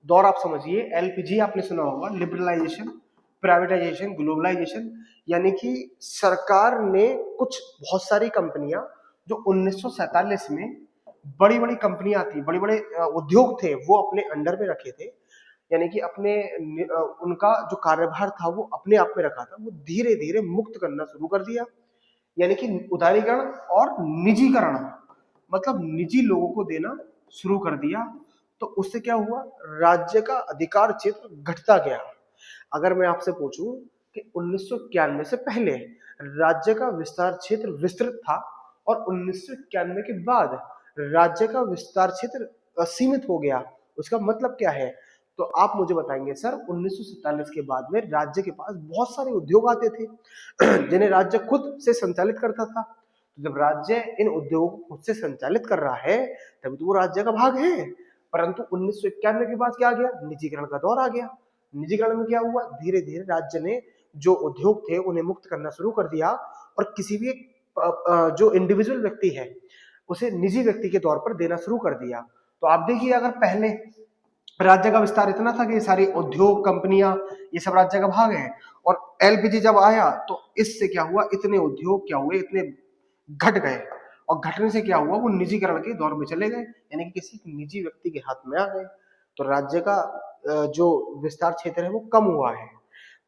दौर आप समझिए, एलपीजी आपने सुना होगा, लिबरलाइजेशन प्राइवेटाइजेशन, ग्लोबलाइजेशन, यानी कि सरकार ने कुछ बहुत सारी कंपनियां जो 1947 में बड़ी बड़ी कंपनियां थी, बड़े बड़े उद्योग थे, वो अपने अंडर में रखे थे, यानी कि अपने उनका जो कार्यभार था वो अपने आप में रखा था, वो धीरे धीरे मुक्त करना शुरू कर दिया। यानी कि उदारीकरण और निजीकरण, मतलब निजी लोगों को देना शुरू कर दिया। तो उससे क्या हुआ, राज्य का अधिकार क्षेत्र घटता गया। अगर मैं आपसे पूछूं कि 1991 से पहले राज्य का विस्तार क्षेत्र विस्तृत था और 1991 के बाद राज्य का विस्तार क्षेत्र सीमित हो गया, उसका मतलब क्या है? तो आप मुझे बताएंगे सर 1947 के बाद में राज्य के पास बहुत सारे उद्योग आते थे जिन्हें राज्य खुद से संचालित करता था। तो जब राज्य इन उद्योगों को खुद से संचालित कर रहा है तभी तो वो राज्य का भाग है। परंतु 1991 के बाद क्या आ गया, निजीकरण का दौर आ गया। निजीकरण में क्या हुआ, धीरे धीरे राज्य ने जो उद्योग थे उन्हें मुक्त करना शुरू कर दिया और किसी भी जो इंडिविजुअल व्यक्ति है उसे निजी व्यक्ति के तौर पर देना शुरू कर दिया। तो आप देखिए, अगर पहले राज्य का विस्तार इतना था कि ये सारी उद्योग कंपनियां ये सब राज्य का भाग है, और एलपीजी जब आया तो इससे क्या हुआ, इतने उद्योग क्या हुए, इतने घट गए, और घटने से क्या हुआ, वो निजीकरण के दौर में चले गए, यानी कि किसी निजी व्यक्ति के हाथ में आ गए। तो राज्य का जो विस्तार क्षेत्र है वो कम हुआ है।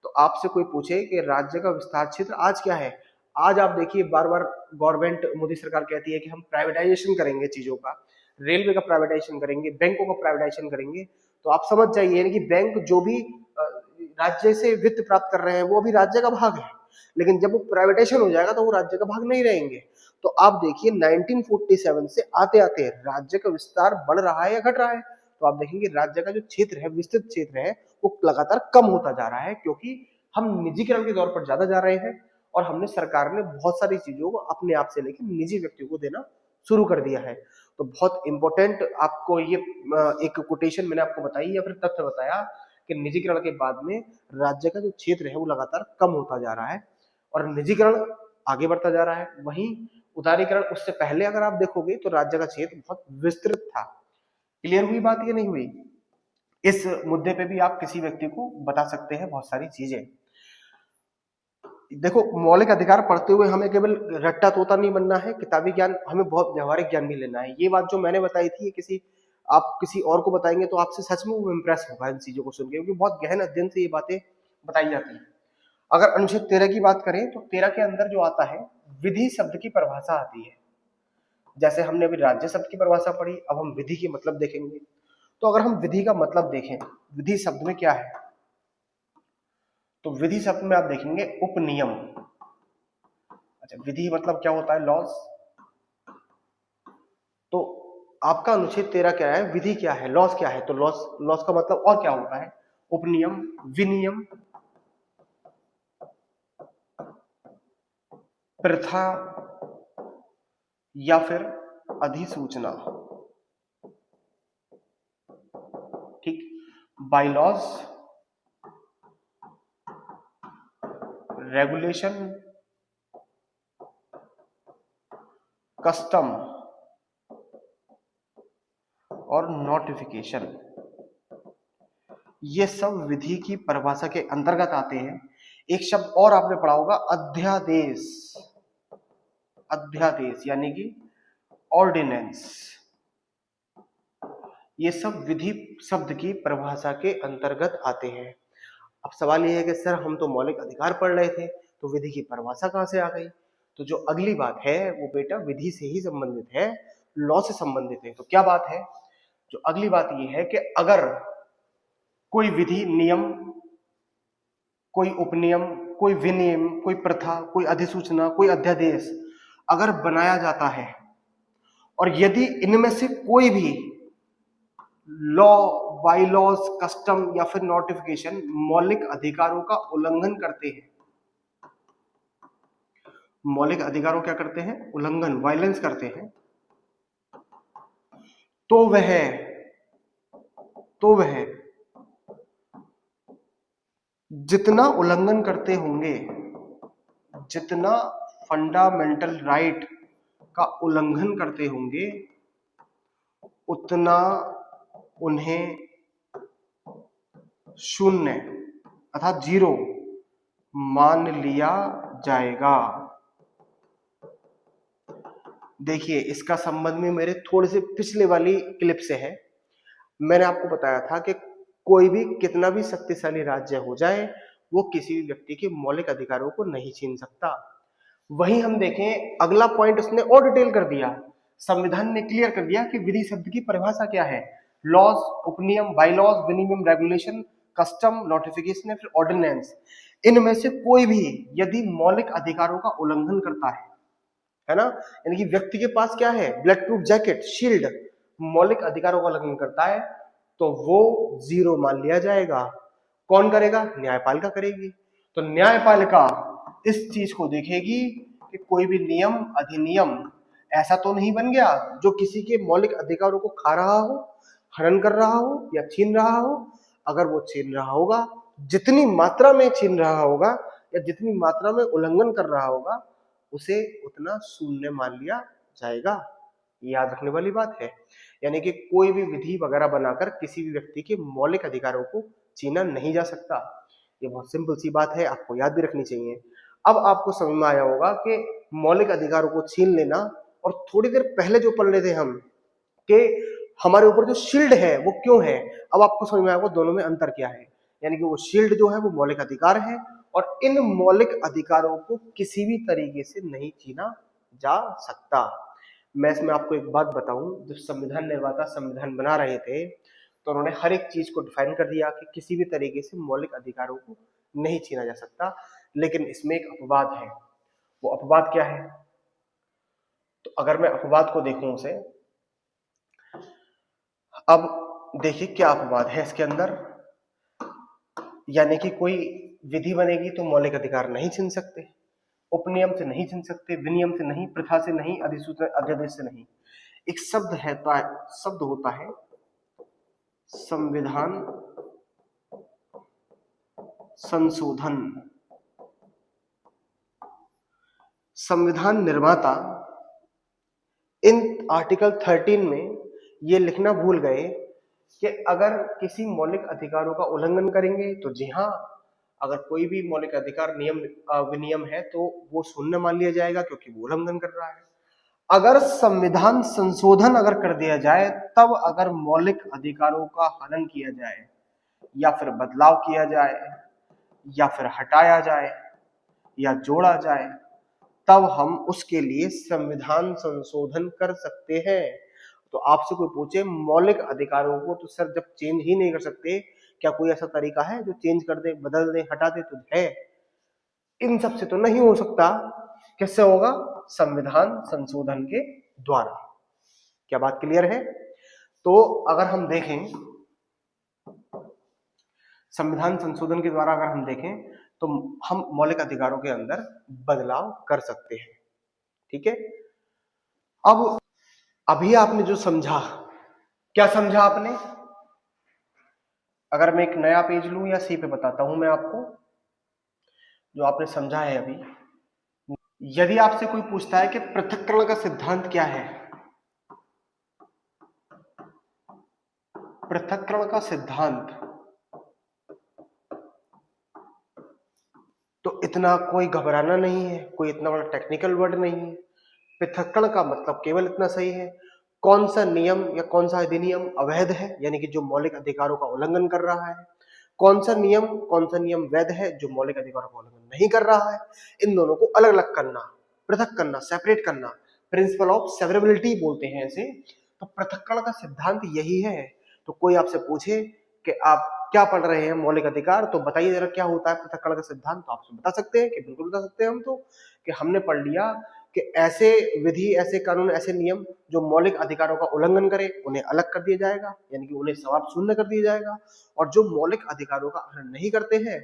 तो आपसे कोई पूछे कि राज्य का विस्तार क्षेत्र आज क्या है, आज आप देखिए बार बार गवर्नमेंट, मोदी सरकार कहती है कि हम प्राइवेटाइजेशन करेंगे चीजों का, रेलवे का प्राइवेटाइजेशन करेंगे, बैंकों का प्राइवेटाइजेशन करेंगे। तो आप समझ जाइए यानी कि बैंक जो भी राज्य से वित्त प्राप्त कर रहे हैं वो अभी राज्य का भाग है, लेकिन जब वो प्राइवेटाइजेशन हो जाएगा तो वो राज्य का भाग नहीं रहेंगे। तो आप देखिए 1947 से आते आते राज्य का विस्तार बढ़ रहा है या घट रहा है? तो आप देखेंगे राज्य का जो क्षेत्र है, विस्तृत क्षेत्र है, वो लगातार कम होता जा रहा है, क्योंकि हम निजीकरण के दौर पर ज्यादा जा रहे हैं और हमने, सरकार ने बहुत सारी चीजों को अपने आप से लेकर निजी व्यक्तियों को देना शुरू कर दिया है। तो बहुत इंपॉर्टेंट आपको ये एक कोटेशन मैंने आपको बताई या फिर तथ्य बताया कि निजीकरण के बाद में राज्य का जो क्षेत्र है वो लगातार कम होता जा रहा है और निजीकरण आगे बढ़ता जा रहा है। वहीं उदारीकरण, उससे पहले अगर आप देखोगे तो राज्य का क्षेत्र बहुत विस्तृत था। क्लियर हुई बात, ये नहीं हुई? इस मुद्दे पे भी आप किसी व्यक्ति को बता सकते हैं बहुत सारी चीजें। देखो, मौलिक अधिकार पढ़ते हुए हमें केवल रट्टा तोता नहीं बनना है, किताबी ज्ञान, हमें बहुत व्यवहारिक ज्ञान भी लेना है। ये बात जो मैंने बताई थी, किसी आप किसी और को बताएंगे तो आपसे सच में वो इम्प्रेस होगा इन चीजों को सुन के, क्योंकि बहुत गहन अध्ययन से ये बातें बताई जाती है। अगर अनुच्छेद 13 की बात करें तो 13 के अंदर जो आता है, विधि शब्द की परिभाषा आती है। जैसे हमने अभी राज्य शब्द की परिभाषा पढ़ी, अब हम विधि की मतलब देखेंगे। तो अगर हम विधि का मतलब देखें, विधि शब्द में क्या है, तो विधि शब्द में आप देखेंगे उपनियम। अच्छा, विधि मतलब क्या होता है, लॉज। तो आपका अनुच्छेद 13 क्या है, विधि क्या है, लॉज क्या है? तो लॉज का मतलब और क्या होता है, उपनियम, विनियम, प्रथा या फिर अधिसूचना। ठीक, बाइलॉज, रेगुलेशन, कस्टम और नोटिफिकेशन, ये सब विधि की परिभाषा के अंतर्गत आते हैं। एक शब्द और आपने पढ़ा होगा, अध्यादेश। अध्यादेश यानी कि ऑर्डिनेंस, ये सब विधि शब्द की परिभाषा के अंतर्गत आते हैं। अब सवाल ये है कि सर हम तो मौलिक अधिकार पढ़ रहे थे, तो विधि की परिभाषा कहां से आ गई? तो जो अगली बात है वो बेटा विधि से ही संबंधित है, लॉ से संबंधित है। तो क्या बात है? जो अगली बात ये है कि अगर कोई विधि, नियम, कोई उपनियम, कोई विनियम, कोई प्रथा, कोई अधिसूचना, कोई अध्यादेश अगर बनाया जाता है और यदि इनमें से कोई भी लॉ, बाइलॉज, कस्टम या फिर नोटिफिकेशन मौलिक अधिकारों का उल्लंघन करते हैं, मौलिक अधिकारों क्या करते हैं, उल्लंघन, वायलेंस करते हैं, तो वह जितना उल्लंघन करते होंगे, जितना फंडामेंटल राइट का उल्लंघन करते होंगे, उतना उन्हें शून्य अर्थात जीरो मान लिया जाएगा। देखिए, इसका संबंध में मेरे थोड़े से पिछले वाली क्लिप से है। मैंने आपको बताया था कि कोई भी कितना भी शक्तिशाली राज्य हो जाए, वो किसी भी व्यक्ति के मौलिक अधिकारों को नहीं छीन सकता। वहीं हम देखें, अगला पॉइंट उसने और डिटेल कर दिया। संविधान ने क्लियर कर दिया कि विधि शब्द की परिभाषा क्या है। लॉज, उपनियम, बाईलॉज, विनियम, रेगुलेशन, कस्टम, नोटिफिकेशन या फिर ऑर्डिनेंस, इनमें से कोई भी यदि मौलिक अधिकारों का उल्लंघन करता है ना, यानी कि व्यक्ति के पास क्या है, ब्लड प्रूफ जैकेट, शील्ड, मौलिक अधिकारों का उल्लंघन करता है, तो वो जीरो मान लिया जाएगा। कौन करेगा? न्यायपालिका करेगी। तो न्यायपालिका इस चीज को देखेगी कि कोई भी नियम, अधिनियम ऐसा तो नहीं बन गया जो किसी के मौलिक अधिकारों को खा रहा हो, हनन कर रहा हो या छीन रहा हो। अगर वो छीन रहा होगा, जितनी मात्रा में छीन रहा होगा या जितनी मात्रा में उल्लंघन कर रहा होगा, उसे उतना शून्य मान लिया जाएगा। याद रखने वाली बात है। यानी कि कोई भी विधि वगैरह बनाकर किसी भी व्यक्ति के मौलिक अधिकारों को छीना नहीं जा सकता। ये बहुत सिंपल सी बात है, आपको याद भी रखनी चाहिए। अब आपको समझ में आया होगा कि मौलिक अधिकारों को छीन लेना और थोड़ी देर पहले जो पढ़ रहे थे हम कि हमारे ऊपर जो शील्ड है वो क्यों है, अब आपको समझ में आएगा दोनों में अंतर क्या है। यानी कि वो शील्ड जो है वो मौलिक अधिकार है और इन मौलिक अधिकारों को किसी भी तरीके से नहीं छीना जा सकता। मैं इसमें आपको एक बात बताऊं, जब संविधान निर्माता संविधान बना रहे थे तो उन्होंने हर एक चीज को डिफाइन कर दिया कि किसी भी तरीके से मौलिक अधिकारों को नहीं छीना जा सकता। लेकिन इसमें एक अपवाद है। वो अपवाद क्या है? तो अगर मैं अपवाद को देखूं उसे, अब देखिए क्या अपवाद है इसके अंदर। यानी कि कोई विधि बनेगी तो मौलिक अधिकार नहीं छीन सकते, उपनियम से नहीं छीन सकते, विनियम से नहीं, प्रथा से नहीं, अधिसूचना अध्यादेश से नहीं। एक शब्द है, शब्द होता है संविधान संशोधन। संविधान निर्माता इन आर्टिकल 13 में ये लिखना भूल गए कि अगर किसी मौलिक अधिकारों का उल्लंघन करेंगे तो जी हाँ, अगर कोई भी मौलिक अधिकार नियम विनियम है तो वो शून्य मान लिया जाएगा क्योंकि वो उल्लंघन कर रहा है। अगर संविधान संशोधन अगर कर दिया जाए, तब अगर मौलिक अधिकारों का हनन किया जाए या फिर बदलाव किया जाए या फिर हटाया जाए या जोड़ा जाए, तब हम उसके लिए संविधान संशोधन कर सकते हैं। तो आपसे कोई पूछे मौलिक अधिकारों को तो सर जब चेंज ही नहीं कर सकते, क्या कोई ऐसा तरीका है जो चेंज कर दे, बदल दे, हटा दे? तो है। इन सब से तो नहीं हो सकता। किससे होगा? संविधान संशोधन के द्वारा। क्या बात क्लियर है? तो अगर हम देखें संविधान संशोधन के द्वारा, अगर हम देखें तो हम मौलिक अधिकारों के अंदर बदलाव कर सकते हैं। ठीक है। अब अभी आपने जो समझा, क्या समझा आपने? अगर मैं एक नया पेज लूं या सी पे बताता हूं मैं आपको जो आपने समझा है अभी। यदि आपसे कोई पूछता है कि पृथक्करण का सिद्धांत क्या है, पृथक्करण का सिद्धांत, तो इतना कोई घबराना नहीं है, कोई इतना बड़ा टेक्निकल वर्ड नहीं है। पृथक्करण का मतलब केवल इतना सही है, कौन सा नियम या कौन सा अधिनियम अवैध है, यानी कि जो मौलिक अधिकारों का उल्लंघन कर रहा है, कौन सा नियम वैध है जो मौलिक अधिकारों का उल्लंघन नहीं कर रहा है। इन दोनों को अलग अलग करना, पृथक करना, सेपरेट करना, प्रिंसिपल ऑफ सेवरेबिलिटी बोलते हैं इसे। तो पृथक्करण का सिद्धांत यही है। तो कोई आपसे पूछे कि आप क्या पढ़ रहे हैं मौलिक अधिकार, तो बताइए जरा क्या होता है पृथक्करण का सिद्धांत। तो आपसे बता सकते हैं कि बिल्कुल बता सकते हैं हम तो, कि हमने पढ़ लिया कि ऐसे विधि, ऐसे कानून, ऐसे नियम जो मौलिक अधिकारों का उल्लंघन करे उन्हें अलग कर दिया जाएगा, यानी कि उन्हें समाप्त शून्य कर दिया जाएगा, और जो मौलिक अधिकारों का हनन नहीं करते हैं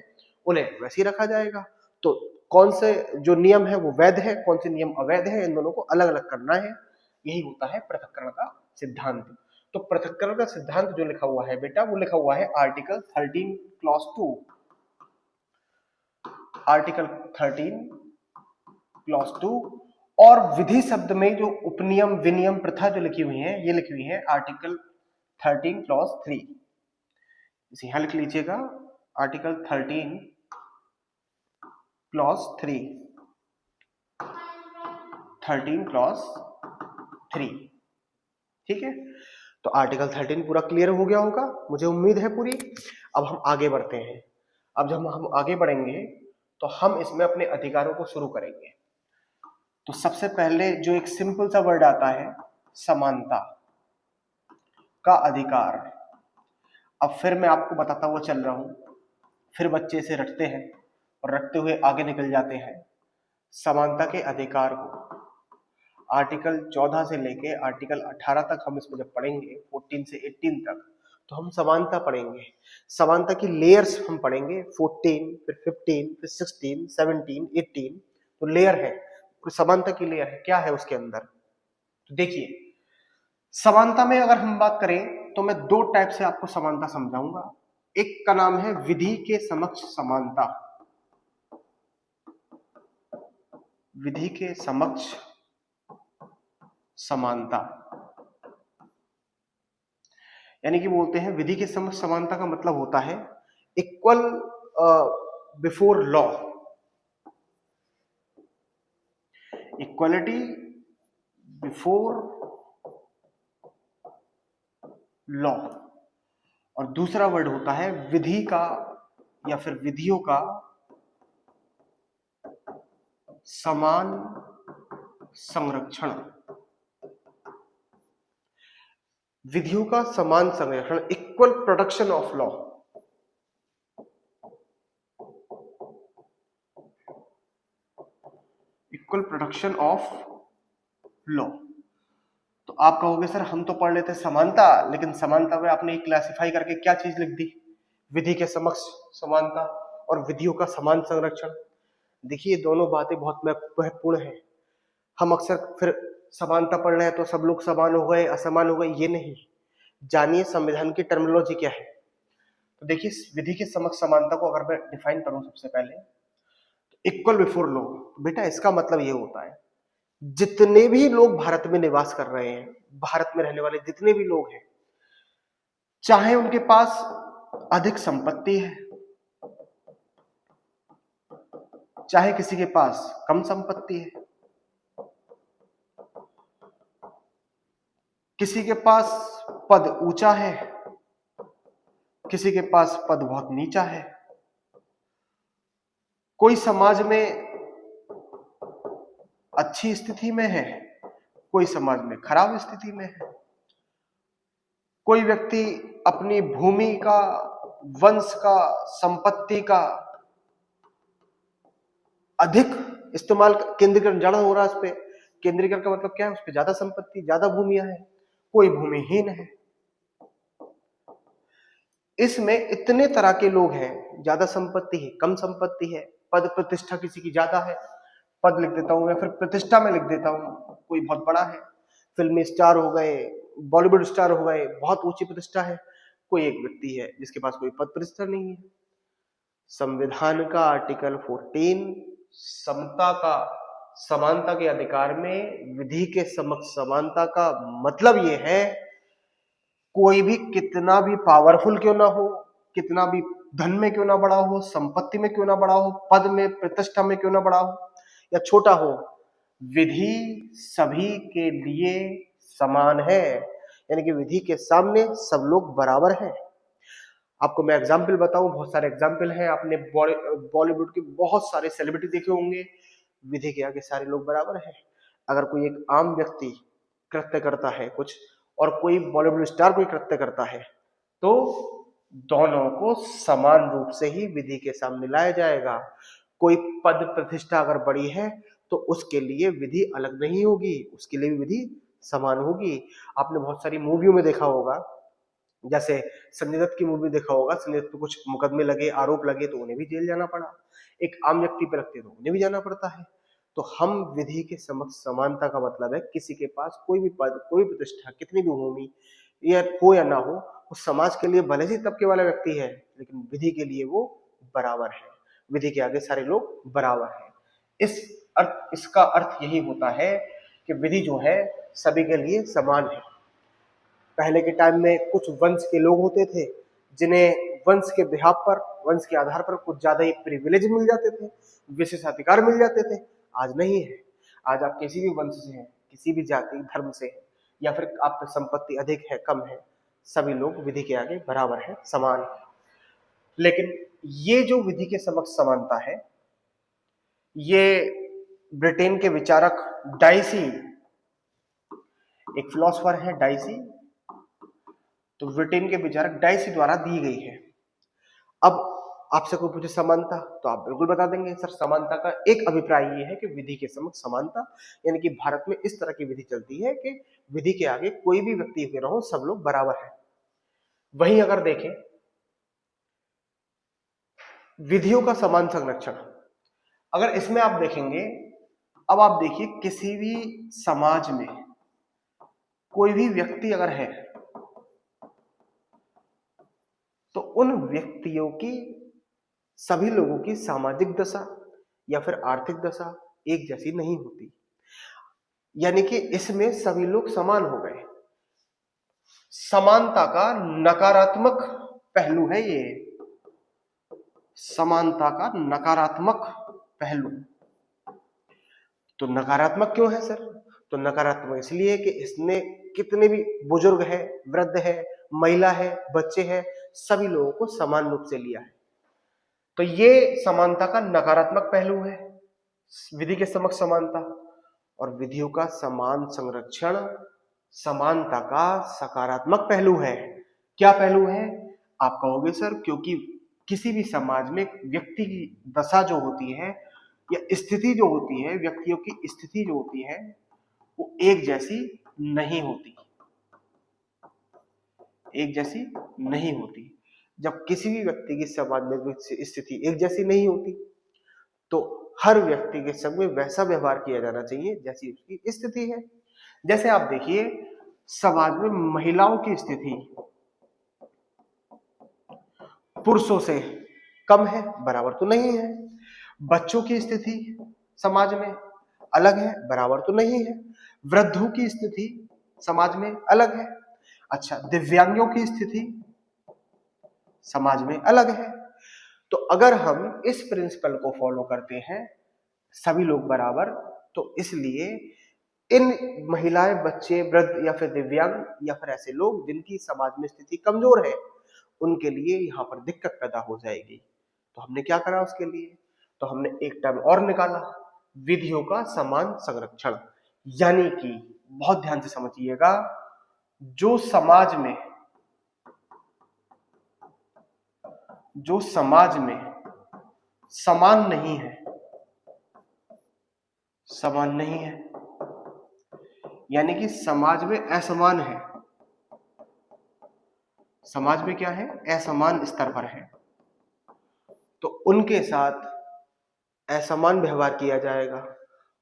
उन्हें वैसे ही रखा जाएगा। तो कौन से जो नियम है वो वैध है, कौन से नियम अवैध है, इन दोनों को अलग अलग करना है। यही होता है पृथक्करण का सिद्धांत। तो पृथक्करण का सिद्धांत जो लिखा हुआ है बेटा, वो लिखा हुआ है आर्टिकल 13 क्लॉज 2, आर्टिकल 13 क्लॉज 2। और विधि शब्द में जो उपनियम, विनियम, प्रथा जो लिखी हुई है, ये लिखी हुई है आर्टिकल 13 क्लॉज 3। इसे यहां लिख लीजिएगा, आर्टिकल 13 क्लॉज 3, 13 क्लॉज 3, ठीक है। तो आर्टिकल 13 पूरा क्लियर हो गया होगा, मुझे उम्मीद है पूरी। अब हम आगे बढ़ते हैं। अब जब हम आगे बढ़ेंगे तो हम इसमें अपने अधिकारों को शुरू करेंगे। तो सबसे पहले जो एक सिंपल सा वर्ड आता है, समानता का अधिकार। अब फिर मैं आपको बताता हुआ चल रहा हूं, फिर बच्चे इसे रटते हैं और रटते हुए आगे निकल जाते हैं। समानता के अधिकार को आर्टिकल 14 से लेके आर्टिकल 18 तक हम इसमें जब पढ़ेंगे, 14 से 18 तक, तो हम समानता पढ़ेंगे। समानता की लेयर्स हम पढ़ेंगे, 14, फिर 15, फिर 16, 17, 18, तो लेयर है, समानता की लेयर है, क्या है उसके अंदर। तो देखिए, समानता में अगर हम बात करें तो मैं दो टाइप से आपको समानता समझाऊंगा। एक का नाम है विधि के समक्ष समानता, विधि के समक्ष समानता, यानी कि बोलते हैं विधि के समक्ष समानता का मतलब होता है equal before law, equality before law. और दूसरा वर्ड होता है विधि का या फिर विधियों का समान संरक्षण, विधियों का समान संरक्षण, equal protection of law. Equal protection of law. तो आप कहोगे सर हम तो पढ़ लेते समानता, लेकिन समानता में आपने क्लासिफाई करके क्या चीज लिख दी, विधि के समक्ष समानता और विधियों का समान संरक्षण। देखिए दोनों बातें बहुत महत्वपूर्ण है। हम अक्सर फिर समानता पढ़ रहे हैं तो सब लोग समान हो गए, असमान हो गए, ये नहीं। जानिए संविधान की टर्मिनोलॉजी क्या है। तो देखिए विधि के समक्ष समानता को अगर मैं डिफाइन करूं सबसे पहले, इक्वल बिफोर लॉ, बेटा इसका मतलब ये होता है जितने भी लोग भारत में निवास कर रहे हैं, भारत में रहने वाले जितने भी लोग हैं, चाहे उनके पास अधिक संपत्ति है, चाहे किसी के पास कम संपत्ति है, किसी के पास पद ऊंचा है, किसी के पास पद बहुत नीचा है, कोई समाज में अच्छी स्थिति में है, कोई समाज में खराब स्थिति में है, कोई व्यक्ति अपनी भूमि का, वंश का, संपत्ति का अधिक इस्तेमाल, केंद्रीकरण ज्यादा हो रहा है उस पे। केंद्रीकरण का मतलब क्या है, उस पे ज्यादा संपत्ति, ज्यादा भूमियां हैं, कोई भूमिहीन है। इसमें इतने तरह के लोग हैं, ज्यादा संपत्ति है, कम संपत्ति है, पद प्रतिष्ठा किसी की ज्यादा है, पद लिख देता हूं या फिर प्रतिष्ठा में लिख देता हूं, कोई बहुत बड़ा है, फिल्मी स्टार हो गए, बॉलीवुड स्टार हो गए, बहुत ऊंची प्रतिष्ठा है, कोई एक व्यक्ति है जिसके पास कोई पद प्रतिष्ठा नहीं है। संविधान का आर्टिकल 14 समता का, समानता के अधिकार में विधि के समक्ष समानता का मतलब यह है कोई भी कितना भी पावरफुल क्यों ना हो, कितना भी धन में क्यों ना बड़ा हो, संपत्ति में क्यों ना बड़ा हो, पद में प्रतिष्ठा में क्यों ना बड़ा हो या छोटा हो, विधि सभी के लिए समान है, यानी कि विधि के सामने सब लोग बराबर हैं। आपको मैं एग्जाम्पल बताऊं, बहुत सारे एग्जाम्पल हैं, आपने बॉलीवुड के बहुत सारे सेलिब्रिटी देखे होंगे, विधि के आगे सारे लोग बराबर हैं। अगर कोई एक आम व्यक्ति कृत्य करता है कुछ और कोई बॉलीवुड स्टार कोई कृत्य करता है, तो दोनों को समान रूप से ही विधि के सामने लाया जाएगा। कोई पद प्रतिष्ठा अगर बड़ी है तो उसके लिए विधि अलग नहीं होगी, उसके लिए भी विधि समान होगी। आपने बहुत सारी मूवियों में देखा होगा, जैसे संजय दत्त की मूवी देखा होगा, संजय दत्त पे कुछ मुकदमे लगे, आरोप लगे तो उन्हें भी जेल जाना पड़ा, एक आम व्यक्ति पे लगते तो उन्हें भी जाना पड़ता है। तो हम विधि के समक्ष समानता का मतलब है किसी के पास कोई भी पद, कोई प्रतिष्ठा, कितनी भी भूमि या हो या ना हो, उस समाज के लिए भले ही तबके वाला व्यक्ति है, लेकिन विधि के लिए वो बराबर है, विधि के आगे सारे लोग बराबर हैं। इसका अर्थ यही होता है कि विधि जो है सभी के लिए समान है। पहले के टाइम में कुछ वंश के लोग होते थे जिन्हें वंश के बिहाफ पर, वंश के आधार पर कुछ ज्यादा ही प्रिविलेज मिल जाते थे, विशेषाधिकार मिल जाते थे। आज नहीं है। आज आप किसी भी वंश से हैं, किसी भी जाति धर्म से हैं, या फिर आप पे संपत्ति अधिक है कम है, सभी लोग विधि के आगे बराबर है, समान है। लेकिन ये जो विधि के समक्ष समानता है, ये ब्रिटेन के विचारक डाइसी, एक फिलोसोफर है डाइसी, तो ब्रिटेन के विचारक डाइसी द्वारा दी गई है। अब आपसे कोई पूछे समानता, तो आप बिल्कुल बता देंगे सर समानता का एक अभिप्राय ये है कि विधि के समक्ष समानता, यानी कि भारत में इस तरह की विधि चलती है कि विधि के आगे कोई भी व्यक्ति क्यों ना हो, सब लोग बराबर है। वहीं अगर देखें विधियों का समान संरक्षण, अगर इसमें आप देखेंगे, अब आप देखिए किसी भी समाज में कोई भी व्यक्ति अगर है तो उन व्यक्तियों की, सभी लोगों की सामाजिक दशा या फिर आर्थिक दशा एक जैसी नहीं होती, यानी कि इसमें सभी लोग समान हो गए। समानता का नकारात्मक पहलू है ये, समानता का नकारात्मक पहलू। तो नकारात्मक क्यों है सर? तो नकारात्मक इसलिए कि इसने कितने भी बुजुर्ग है, वृद्ध है, महिला है, बच्चे हैं, सभी लोगों को समान रूप से लिया है। तो ये समानता का नकारात्मक पहलू है, विधि के समक्ष समानता। और विधियों का समान संरक्षण समानता का सकारात्मक पहलू है। क्या पहलू है? आप कहोगे सर क्योंकि किसी भी समाज में व्यक्ति की दशा जो होती है या स्थिति जो होती है, व्यक्तियों की स्थिति जो होती है वो एक जैसी नहीं होती, एक जैसी नहीं होती। जब किसी भी व्यक्ति की समाज में स्थिति एक जैसी नहीं होती तो हर व्यक्ति के संग में वैसा व्यवहार किया जाना चाहिए जैसी उसकी स्थिति है। जैसे आप देखिए समाज में महिलाओं की स्थिति पुरुषों से कम है, बराबर तो नहीं है। बच्चों की स्थिति समाज में अलग है, बराबर तो नहीं है। वृद्धों की स्थिति समाज में अलग है। अच्छा, दिव्यांगों की स्थिति समाज में अलग है। तो अगर हम इस प्रिंसिपल को फॉलो करते हैं, सभी लोग बराबर, तो इसलिए इन महिलाएं, बच्चे, वृद्ध या फिर दिव्यांग या फिर ऐसे लोग जिनकी समाज में स्थिति कमजोर है, उनके लिए यहाँ पर दिक्कत पैदा हो जाएगी। तो हमने क्या करा उसके लिए? तो हमने एक टर्म और निकाला, विधियों का समान संरक्षण। यानी कि बहुत ध्यान से समझिएगा, जो समाज में समान नहीं है, समान नहीं है, यानी कि समाज में असमान है, समाज में क्या है? असमान स्तर पर है, तो उनके साथ असमान व्यवहार किया जाएगा।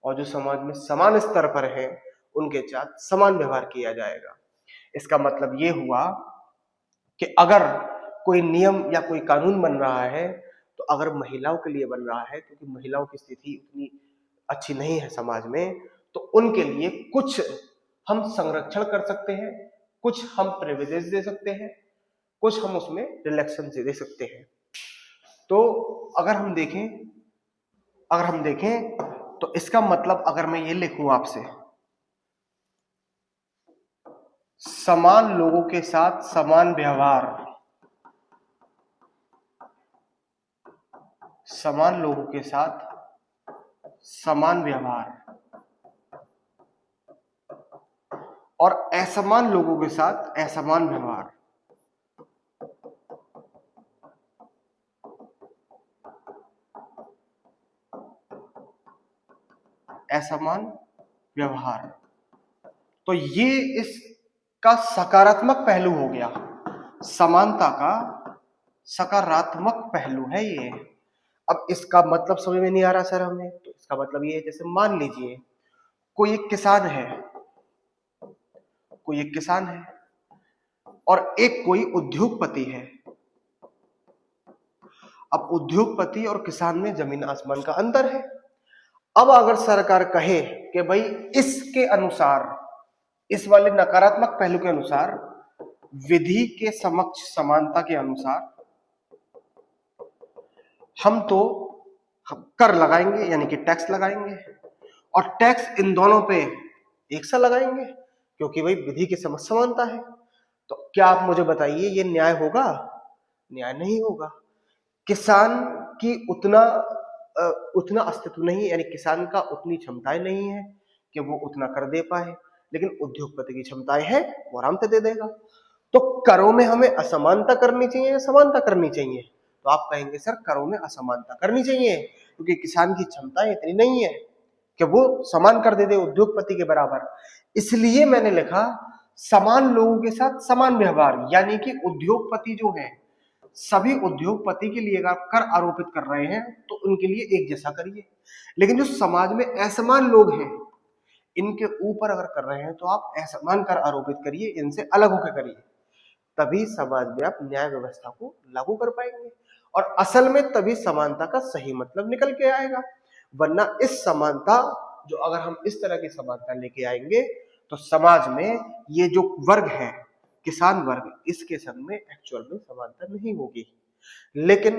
और जो समाज में समान स्तर पर है उनके साथ समान व्यवहार किया जाएगा। इसका मतलब ये हुआ कि अगर कोई नियम या कोई कानून बन रहा है तो अगर महिलाओं के लिए बन रहा है, क्योंकि महिलाओं की स्थिति उतनी अच्छी नहीं है समाज में, तो उनके लिए कुछ हम संरक्षण कर सकते हैं, कुछ हम प्रिविलेज दे सकते हैं, कुछ हम उसमें रिलैक्सेशन दे सकते हैं। तो अगर हम देखें तो इसका मतलब अगर मैं ये लिखूं आपसे, समान लोगों के साथ समान व्यवहार, समान लोगों के साथ समान व्यवहार और असमान लोगों के साथ असमान व्यवहार, असमान व्यवहार, तो ये इसका सकारात्मक पहलू हो गया। समानता का सकारात्मक पहलू है ये। अब इसका मतलब समझ में नहीं आ रहा सर हमें, तो इसका मतलब ये है, जैसे मान लीजिए कोई एक किसान है और एक कोई उद्योगपति है। अब उद्योगपति और किसान में जमीन आसमान का अंतर है। अब अगर सरकार कहे कि भाई इसके अनुसार, इस वाले नकारात्मक पहलू के अनुसार, विधि के समक्ष समानता के अनुसार हम तो हम कर लगाएंगे यानी कि टैक्स लगाएंगे, और टैक्स इन दोनों पे एक सा लगाएंगे क्योंकि भाई विधि के समक्ष समानता है। तो क्या आप मुझे बताइए ये न्याय होगा? न्याय नहीं होगा। किसान की उतना अस्तित्व नहीं, यानी किसान का उतनी क्षमताएं नहीं है कि वो उतना कर दे पाए, लेकिन उद्योगपति की क्षमताएं हैं, वो आराम से दे देगा। तो करों में हमें असमानता करनी चाहिए या समानता करनी चाहिए? तो आप कहेंगे सर करों में असमानता करनी चाहिए क्योंकि किसान की क्षमताएं इतनी नहीं है कि वो समान कर दे उद्योगपति के बराबर। इसलिए मैंने लिखा समान लोगों के साथ समान व्यवहार, यानी कि उद्योगपति जो है, सभी उद्योगपति के लिए अगर कर आरोपित कर रहे हैं तो उनके लिए एक जैसा करिए, लेकिन जो समाज में असमान लोग हैं इनके ऊपर अगर कर रहे हैं तो आप असमान कर आरोपित करिए, इनसे अलग होकर करिए, तभी समाज में आप न्याय व्यवस्था को लागू कर पाएंगे और असल में तभी समानता का सही मतलब निकल के आएगा। वरना इस समानता जो अगर हम इस तरह की समानता लेके आएंगे तो समाज में ये जो वर्ग है किसान वर्ग, इसके संग में एक्चुअल में समानता नहीं होगी। लेकिन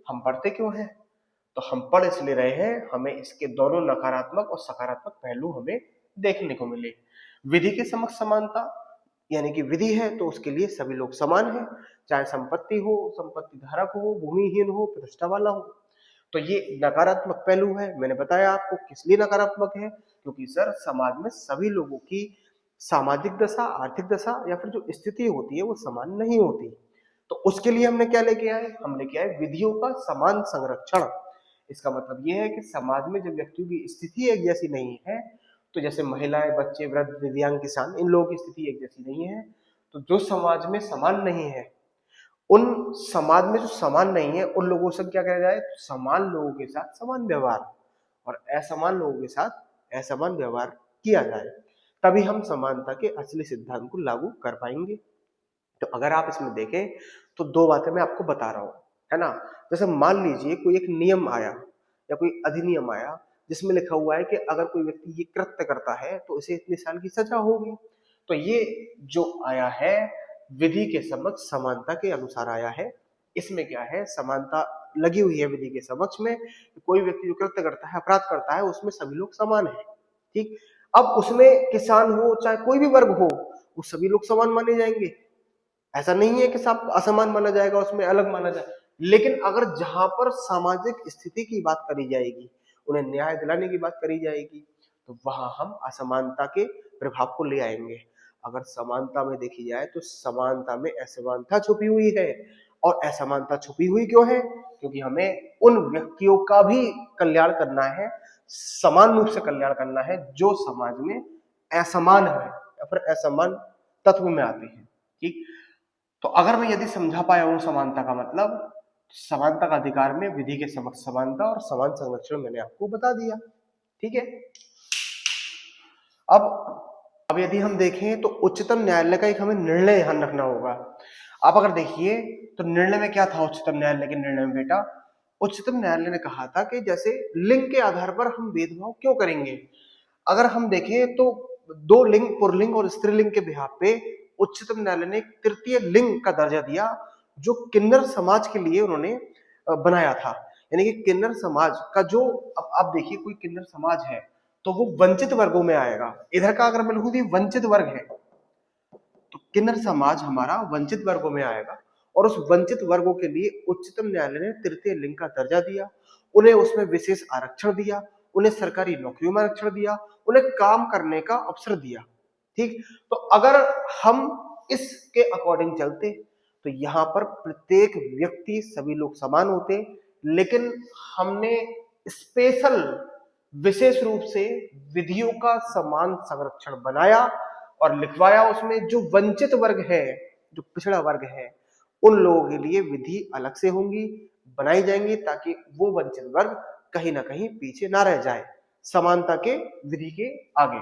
हम पढ़ते क्यों हैं? तो हम पढ़ इसलिए रहे हैं हमें इसके दोनों नकारात्मक और सकारात्मक पहलू हमें देखने को मिले। विधि के समक्ष समानता यानी कि विधि है तो उसके लिए सभी लोग समान हैं, चाहे संपत्ति हो, संपत्ति धारक हो, भूमिहीन हो, प्रतिष्ठा वाला हो। तो ये नकारात्मक पहलू है। मैंने बताया आपको किस लिए नकारात्मक है, क्योंकि सर समाज में सभी लोगों की सामाजिक दशा, आर्थिक दशा या फिर जो स्थिति होती है वो समान नहीं होती। तो उसके लिए हमने क्या लेके आए? हम लेके आए विधियों का समान संरक्षण। इसका मतलब ये है कि समाज में जब व्यक्तियों की स्थिति एक जैसी नहीं है, तो जैसे महिलाएं, बच्चे, वृद्ध, दिव्यांग, किसान, इन लोगों की स्थिति एक जैसी नहीं है, तो जो समाज में समान नहीं है, उन समाज में जो समान नहीं है उन लोगों से क्या करा जाए? समान लोगों के साथ समान व्यवहार और असमान लोगों के साथ असमान व्यवहार किया जाए, तभी हम समानता के असली सिद्धांत को लागू कर पाएंगे। तो अगर आप इसमें देखें तो दो बातें मैं आपको बता रहा हूं, है ना। जैसे मान लीजिए कोई एक नियम आया या कोई अधिनियम आया जिसमें लिखा हुआ है कि अगर कोई व्यक्ति ये कृत्य करता है तो उसे इतने साल की सजा होगी। तो ये जो आया है विधि के समक्ष समानता के अनुसार आया है। इसमें क्या है, समानता लगी हुई है विधि के समक्ष में। कोई व्यक्ति जो कृत्य करता है, अपराध करता है, उसमें सभी लोग समान है। ठीक, अब उसमें किसान हो चाहे कोई भी वर्ग हो, वो सभी लोग समान माने जाएंगे। ऐसा नहीं है कि सब असमान माना जाएगा, उसमें अलग माना जाए। लेकिन अगर जहां पर सामाजिक स्थिति की बात करी जाएगी, उन्हें न्याय दिलाने की बात करी जाएगी, तो वहां हम असमानता के प्रभाव को ले आएंगे। अगर समानता में देखी जाए तो समानता में असमानता छुपी हुई है। और असमानता छुपी हुई क्यों है? क्योंकि हमें उन व्यक्तियों का भी कल्याण करना है, समान रूप से कल्याण करना है जो समाज में असमान है या फिर असमान तत्व में आते हैं। ठीक, तो अगर मैं यदि समझा पाया हूं समानता का मतलब, समानता का अधिकार में विधि के समक्ष समानता और समान संरक्षण मैंने आपको बता दिया। ठीक है, अब यदि हम देखें तो उच्चतम न्यायालय का एक हमें निर्णय ध्यान रखना होगा। आप अगर देखिए तो निर्णय में क्या था उच्चतम न्यायालय के निर्णय में बेटा? उच्चतम न्यायालय ने कहा था कि जैसे लिंग के आधार पर हम भेदभाव क्यों करेंगे। अगर हम देखें तो दो लिंग, पुरलिंग और स्त्रीलिंग के बिहाफ पे उच्चतम न्यायालय ने एक तृतीय लिंग का दर्जा दिया, जो किन्नर समाज के लिए उन्होंने बनाया था। यानी कि किन्नर समाज का जो, अब आप देखिए कोई किन्नर समाज है तो वो वंचित वर्गों में आएगा। इधर का अगर मैं लिखूं तो वंचित वर्ग है, तो किन्नर समाज हमारा वंचित वर्गों में आएगा। और उस वंचित वर्गों के लिए उच्चतम न्यायालय ने तृतीय लिंग का दर्जा दिया, उन्हें उसमें विशेष आरक्षण दिया, उन्हें सरकारी नौकरियों में आरक्षण दिया, उन्हें काम करने का अवसर दिया। ठीक, तो अगर हम इसके अकॉर्डिंग चलते तो यहाँ पर प्रत्येक व्यक्ति, सभी लोग समान होते, लेकिन हमने स्पेशल विशेष रूप से विधियों का समान संरक्षण बनाया और लिखवाया उसमें जो वंचित वर्ग है, जो पिछड़ा वर्ग है, उन लोगों के लिए विधि अलग से होंगी, बनाई जाएंगी, ताकि वो वंचित वर्ग कहीं ना कहीं पीछे ना रह जाए समानता के विधि के आगे।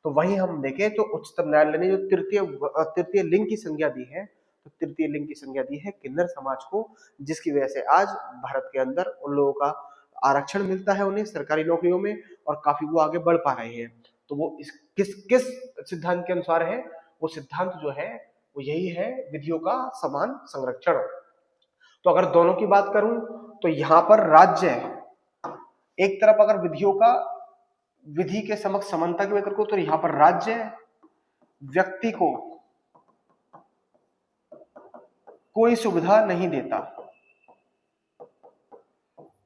तो वहीं हम देखें तो उच्चतम न्यायालय ने जो तृतीय लिंग की संज्ञा दी है, तो तृतीय लिंग की संज्ञा दी है किन्नर समाज को, जिसकी वजह से आज भारत के अंदर उन लोगों का आरक्षण मिलता है उन्हें सरकारी नौकरियों में, और काफी वो आगे बढ़ पा रहे हैं। तो वो किस किस सिद्धांत के अनुसार है? वो सिद्धांत जो है वो यही है, विधियों का समान संरक्षण। तो अगर दोनों की बात करूं तो यहां पर राज्य एक तरफ अगर विधि के समक्ष समानता की बात करूं तो यहां पर राज्य व्यक्ति को कोई सुविधा नहीं देता,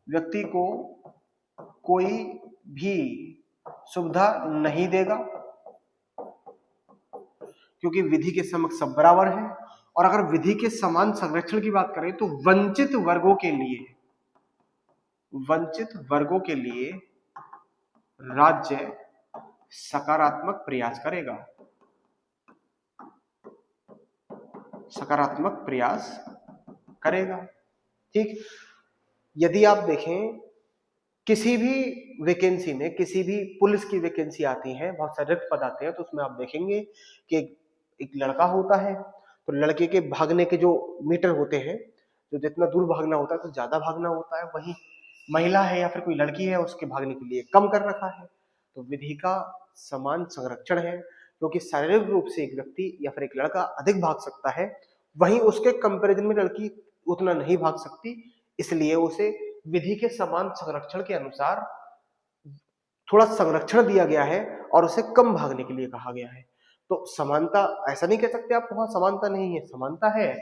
व्यक्ति को कोई भी सुविधा नहीं देगा, क्योंकि विधि के समक्ष सब बराबर है। और अगर विधि के समान संरक्षण की बात करें तो वंचित वर्गों के लिए राज्य सकारात्मक प्रयास करेगा, ठीक। यदि आप देखें किसी भी वैकेंसी में, किसी भी पुलिस की वैकेंसी आती है, बहुत सारे रिक्त पद आते हैं, तो उसमें आप देखेंगे कि एक लड़का होता है, तो लड़के के भागने के जो मीटर होते हैं, जो जितना दूर भागना होता है तो ज्यादा भागना होता है, वही महिला है या फिर कोई लड़की है उसके भागने के लिए कम कर रखा है। तो विधि का समान संरक्षण है, क्योंकि शारीरिक रूप से एक व्यक्ति या फिर एक लड़का अधिक भाग सकता है, वहीं उसके कंपैरिजन में लड़की उतना नहीं भाग सकती, इसलिए उसे विधि के समान संरक्षण के अनुसार थोड़ा संरक्षण दिया गया है और उसे कम भागने के लिए कहा गया है। तो समानता ऐसा नहीं कह सकते आप वहां समानता नहीं है, समानता है,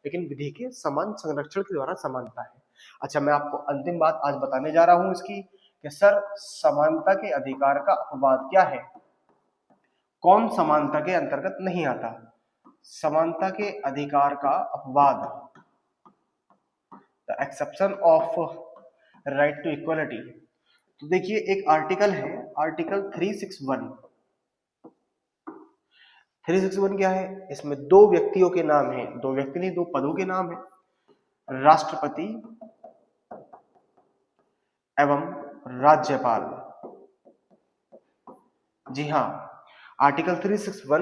लेकिन विधि के समान संरक्षण के द्वारा समानता है। अच्छा, मैं आपको अंतिम बात आज बताने जा रहा हूं इसकी कि सर समानता के अधिकार का अपवाद क्या है, कौन समानता के अंतर्गत नहीं आता। समानता के अधिकार का अपवाद, the exception of right to equality. तो देखिए एक आर्टिकल है, आर्टिकल 361। 361 क्या है, इसमें दो व्यक्तियों के नाम हैं, दो व्यक्ति नहीं दो पदों के नाम हैं, राष्ट्रपति एवं राज्यपाल। जी हाँ, आर्टिकल 361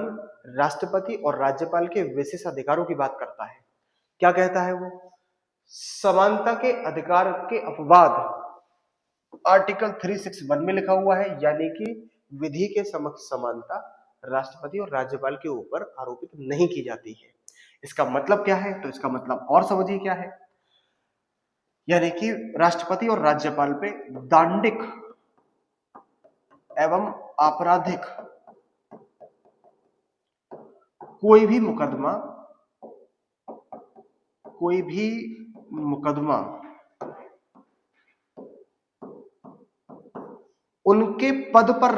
राष्ट्रपति और राज्यपाल के विशेष अधिकारों की बात करता है। क्या कहता है वो, समानता के अधिकार के अपवाद आर्टिकल 361 में लिखा हुआ है, यानी कि विधि के समक्ष समानता राष्ट्रपति और राज्यपाल के ऊपर आरोपित नहीं की जाती है। इसका मतलब क्या है, तो इसका मतलब और समझिए क्या है, यानी कि राष्ट्रपति और राज्यपाल पे दांडिक एवं आपराधिक कोई भी मुकदमा उनके पद पर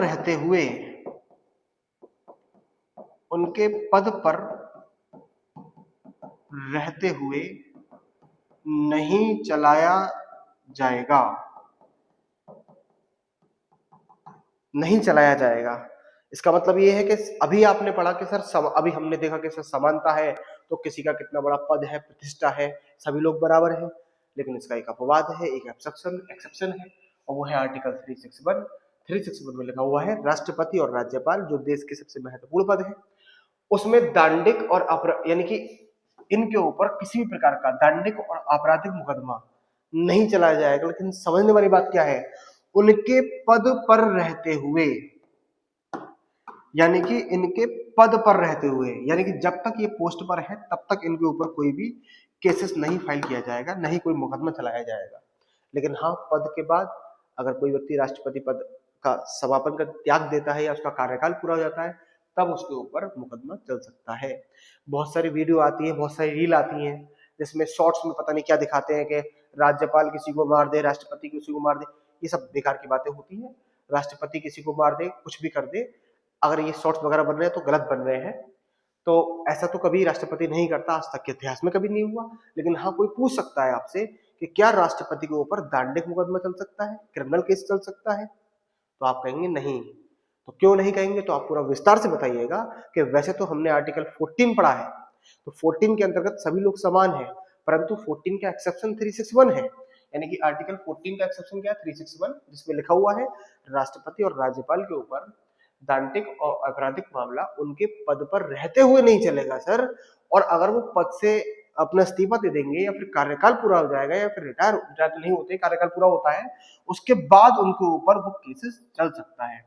रहते हुए नहीं चलाया जाएगा। इसका मतलब ये है कि अभी आपने पढ़ा कि सर अभी हमने देखा कि सर समानता है तो किसी का कितना बड़ा पद है, प्रतिष्ठा है, सभी लोग बराबर हैं, लेकिन इसका एक अपवाद है, एक एक्सेप्शन है, और वो है आर्टिकल 361 में लिखा हुआ है राष्ट्रपति और राज्यपाल जो देश के सबसे महत्वपूर्ण पद है, उसमें दांडिक और यानी कि इनके ऊपर किसी भी प्रकार का दांडिक और आपराधिक मुकदमा नहीं चलाया जाएगा। लेकिन समझने वाली बात क्या है, उनके पद पर रहते हुए, यानी कि इनके पद पर रहते हुए, यानी कि जब तक ये पोस्ट पर है तब तक इनके ऊपर कोई भी केसेस नहीं फाइल किया जाएगा, नहीं कोई मुकदमा चलाया जाएगा। लेकिन हाँ, पद के बाद अगर कोई व्यक्ति राष्ट्रपति पद का समापन कर त्याग देता है या उसका कार्यकाल पूरा हो जाता है, तब उसके ऊपर मुकदमा चल सकता है। बहुत सारी वीडियो आती है, बहुत सारी रील आती है, जिसमें शॉर्ट्स में पता नहीं क्या दिखाते हैं कि राज्यपाल किसी को मार दे, राष्ट्रपति किसी को मार दे, ये सब बेकार की बातें होती है। राष्ट्रपति किसी को मार दे, कुछ भी कर दे, अगर ये शॉर्ट्स वगैरह बन रहे हैं तो गलत बन रहे हैं। तो ऐसा तो कभी राष्ट्रपति नहीं करता, आज तक के इतिहास में कभी नहीं हुआ। लेकिन हाँ, कोई पूछ सकता है आपसे कि क्या राष्ट्रपति के ऊपर दांडिक मुकदमा चल सकता है, क्रिमिनल केस चल सकता है, तो आप कहेंगे नहीं। तो क्यों नहीं कहेंगे, तो आप पूरा विस्तार से बताइएगा कि वैसे तो हमने आर्टिकल 14 पढ़ा है, तो 14 के अंतर्गत सभी लोग समान हैं, परंतु 14 का एक्सेप्शन 361 है, यानी कि आर्टिकल 14 का एक्सेप्शन क्या है, 361, जिसमें लिखा हुआ है राष्ट्रपति और राज्यपाल के ऊपर दांडिक और आपराधिक मामला उनके पद पर रहते हुए नहीं चलेगा सर। और अगर वो पद से अपना इस्तीफा दे देंगे या फिर कार्यकाल पूरा हो जाएगा या फिर रिटायर नहीं होते, कार्यकाल पूरा होता है, उसके बाद उनके ऊपर वो केसेस चल सकता है।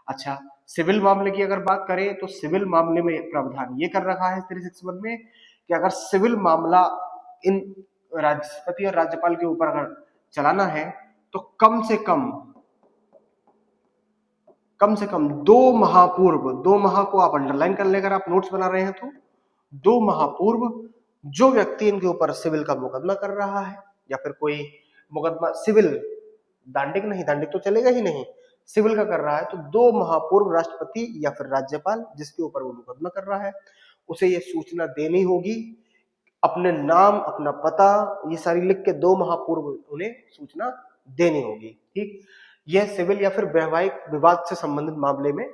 अच्छा, सिविल मामले की अगर बात करें तो सिविल मामले में प्रावधान ये कर रखा है 361 में कि अगर सिविल मामला इन राष्ट्रपति और राज्यपाल के ऊपर अगर चलाना है तो कम से कम 2 माह पूर्व, 2 माह को आप अंडरलाइन कर लेकर आप नोट्स बना रहे हैं तो 2 माह पूर्व जो व्यक्ति इनके ऊपर सिविल का मुकदमा कर रहा है या फिर कोई मुकदमा सिविल, दांडिक नहीं, दांडिक तो चलेगा ही नहीं, सिविल का कर रहा है, तो 2 माह पूर्व राष्ट्रपति या फिर राज्यपाल जिसके ऊपर वो मुकदमा कर रहा है उसे ये सूचना देनी होगी। अपने नाम, अपना पता, ये सारी लिख के 2 माह पूर्व उन्हें सूचना देनी होगी। ठीक, यह सिविल या फिर वैवाहिक विवाद से संबंधित मामले में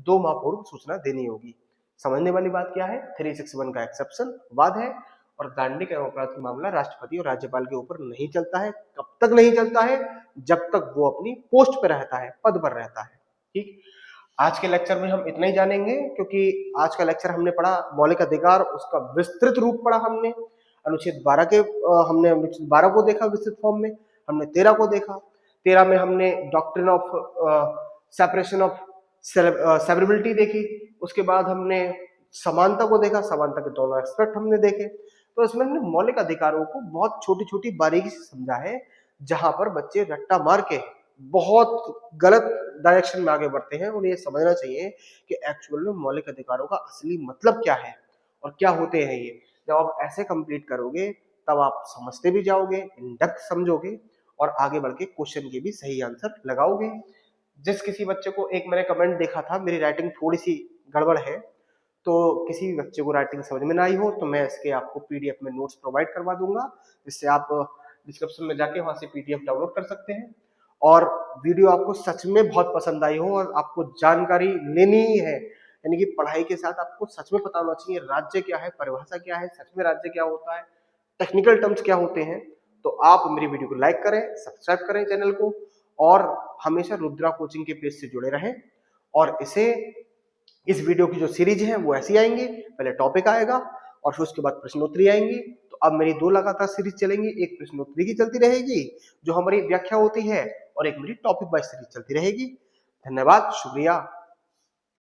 2 माह पूर्व सूचना देनी होगी। समझने वाली बात क्या है, 361 का एक्सेप्शन वाद है और दांडिक एवं अपराध मामला राष्ट्रपति और राज्यपाल के ऊपर नहीं चलता है। कब तक नहीं चलता है? जब तक वो अपनी पोस्ट पर रहता है, पद पर रहता है। ठीक, आज के लेक्चर में हम इतना ही जानेंगे क्योंकि आज का लेक्चर हमने पढ़ा मौलिक अधिकार, उसका विस्तृत रूप पढ़ा हमने। अनुच्छेद 12 के हमने अनुच्छेद 12 को देखा विस्तृत फॉर्म में, हमने 13 को देखा। 13 में हमने doctrine of separation of severability देखी। उसके बाद हमने समानता को देखा, समानता के दोनों एस्पेक्ट हमने देखे। तो इसमें हमने मौलिक अधिकारों को बहुत छोटी छोटी बारीकी से समझा है, जहां पर बच्चे रट्टा मार के बहुत गलत डायरेक्शन में आगे बढ़ते हैं। उन्हें समझना चाहिए कि एक्चुअल में मौलिक अधिकारों का असली मतलब क्या है और क्या होते हैं ये। जब आप ऐसे कंप्लीट करोगे तब आप समझते भी जाओगे, इन डेप्थ समझोगे और आगे बढ़ के क्वेश्चन के भी सही आंसर लगाओगे। जिस किसी बच्चे को, एक मैंने कमेंट देखा था मेरी राइटिंग थोड़ी सी गड़बड़ है, तो किसी भी बच्चे को राइटिंग समझ में ना आई हो तो मैं इसके आपको पीडीएफ में नोट्स प्रोवाइड करवा दूंगा, जिससे आप डिस्क्रिप्शन में जाके वहां से पीडीएफ डाउनलोड कर सकते हैं। और वीडियो आपको सच में बहुत पसंद आई हो और आपको जानकारी लेनी ही है, यानी कि पढ़ाई के साथ आपको सच में पता होना चाहिए राज्य क्या है, परिभाषा क्या है, सच में राज्य क्या होता है, टेक्निकल टर्म्स क्या होते हैं। तो आप मेरी वीडियो को लाइक करें, सब्सक्राइब करें चैनल को और हमेशा रुद्रा कोचिंग के पेज से जुड़े रहें। और इस वीडियो की जो सीरीज है वो ऐसी आएंगी, पहले टॉपिक आएगा और फिर उसके बाद प्रश्नोत्तरी आएंगी। तो अब मेरी 2 लगातार सीरीज चलेंगी, एक प्रश्नोत्तरी की चलती रहेगी जो हमारी व्याख्या होती है और एक मेरी टॉपिक वाइज सीरीज चलती रहेगी। धन्यवाद, शुक्रिया।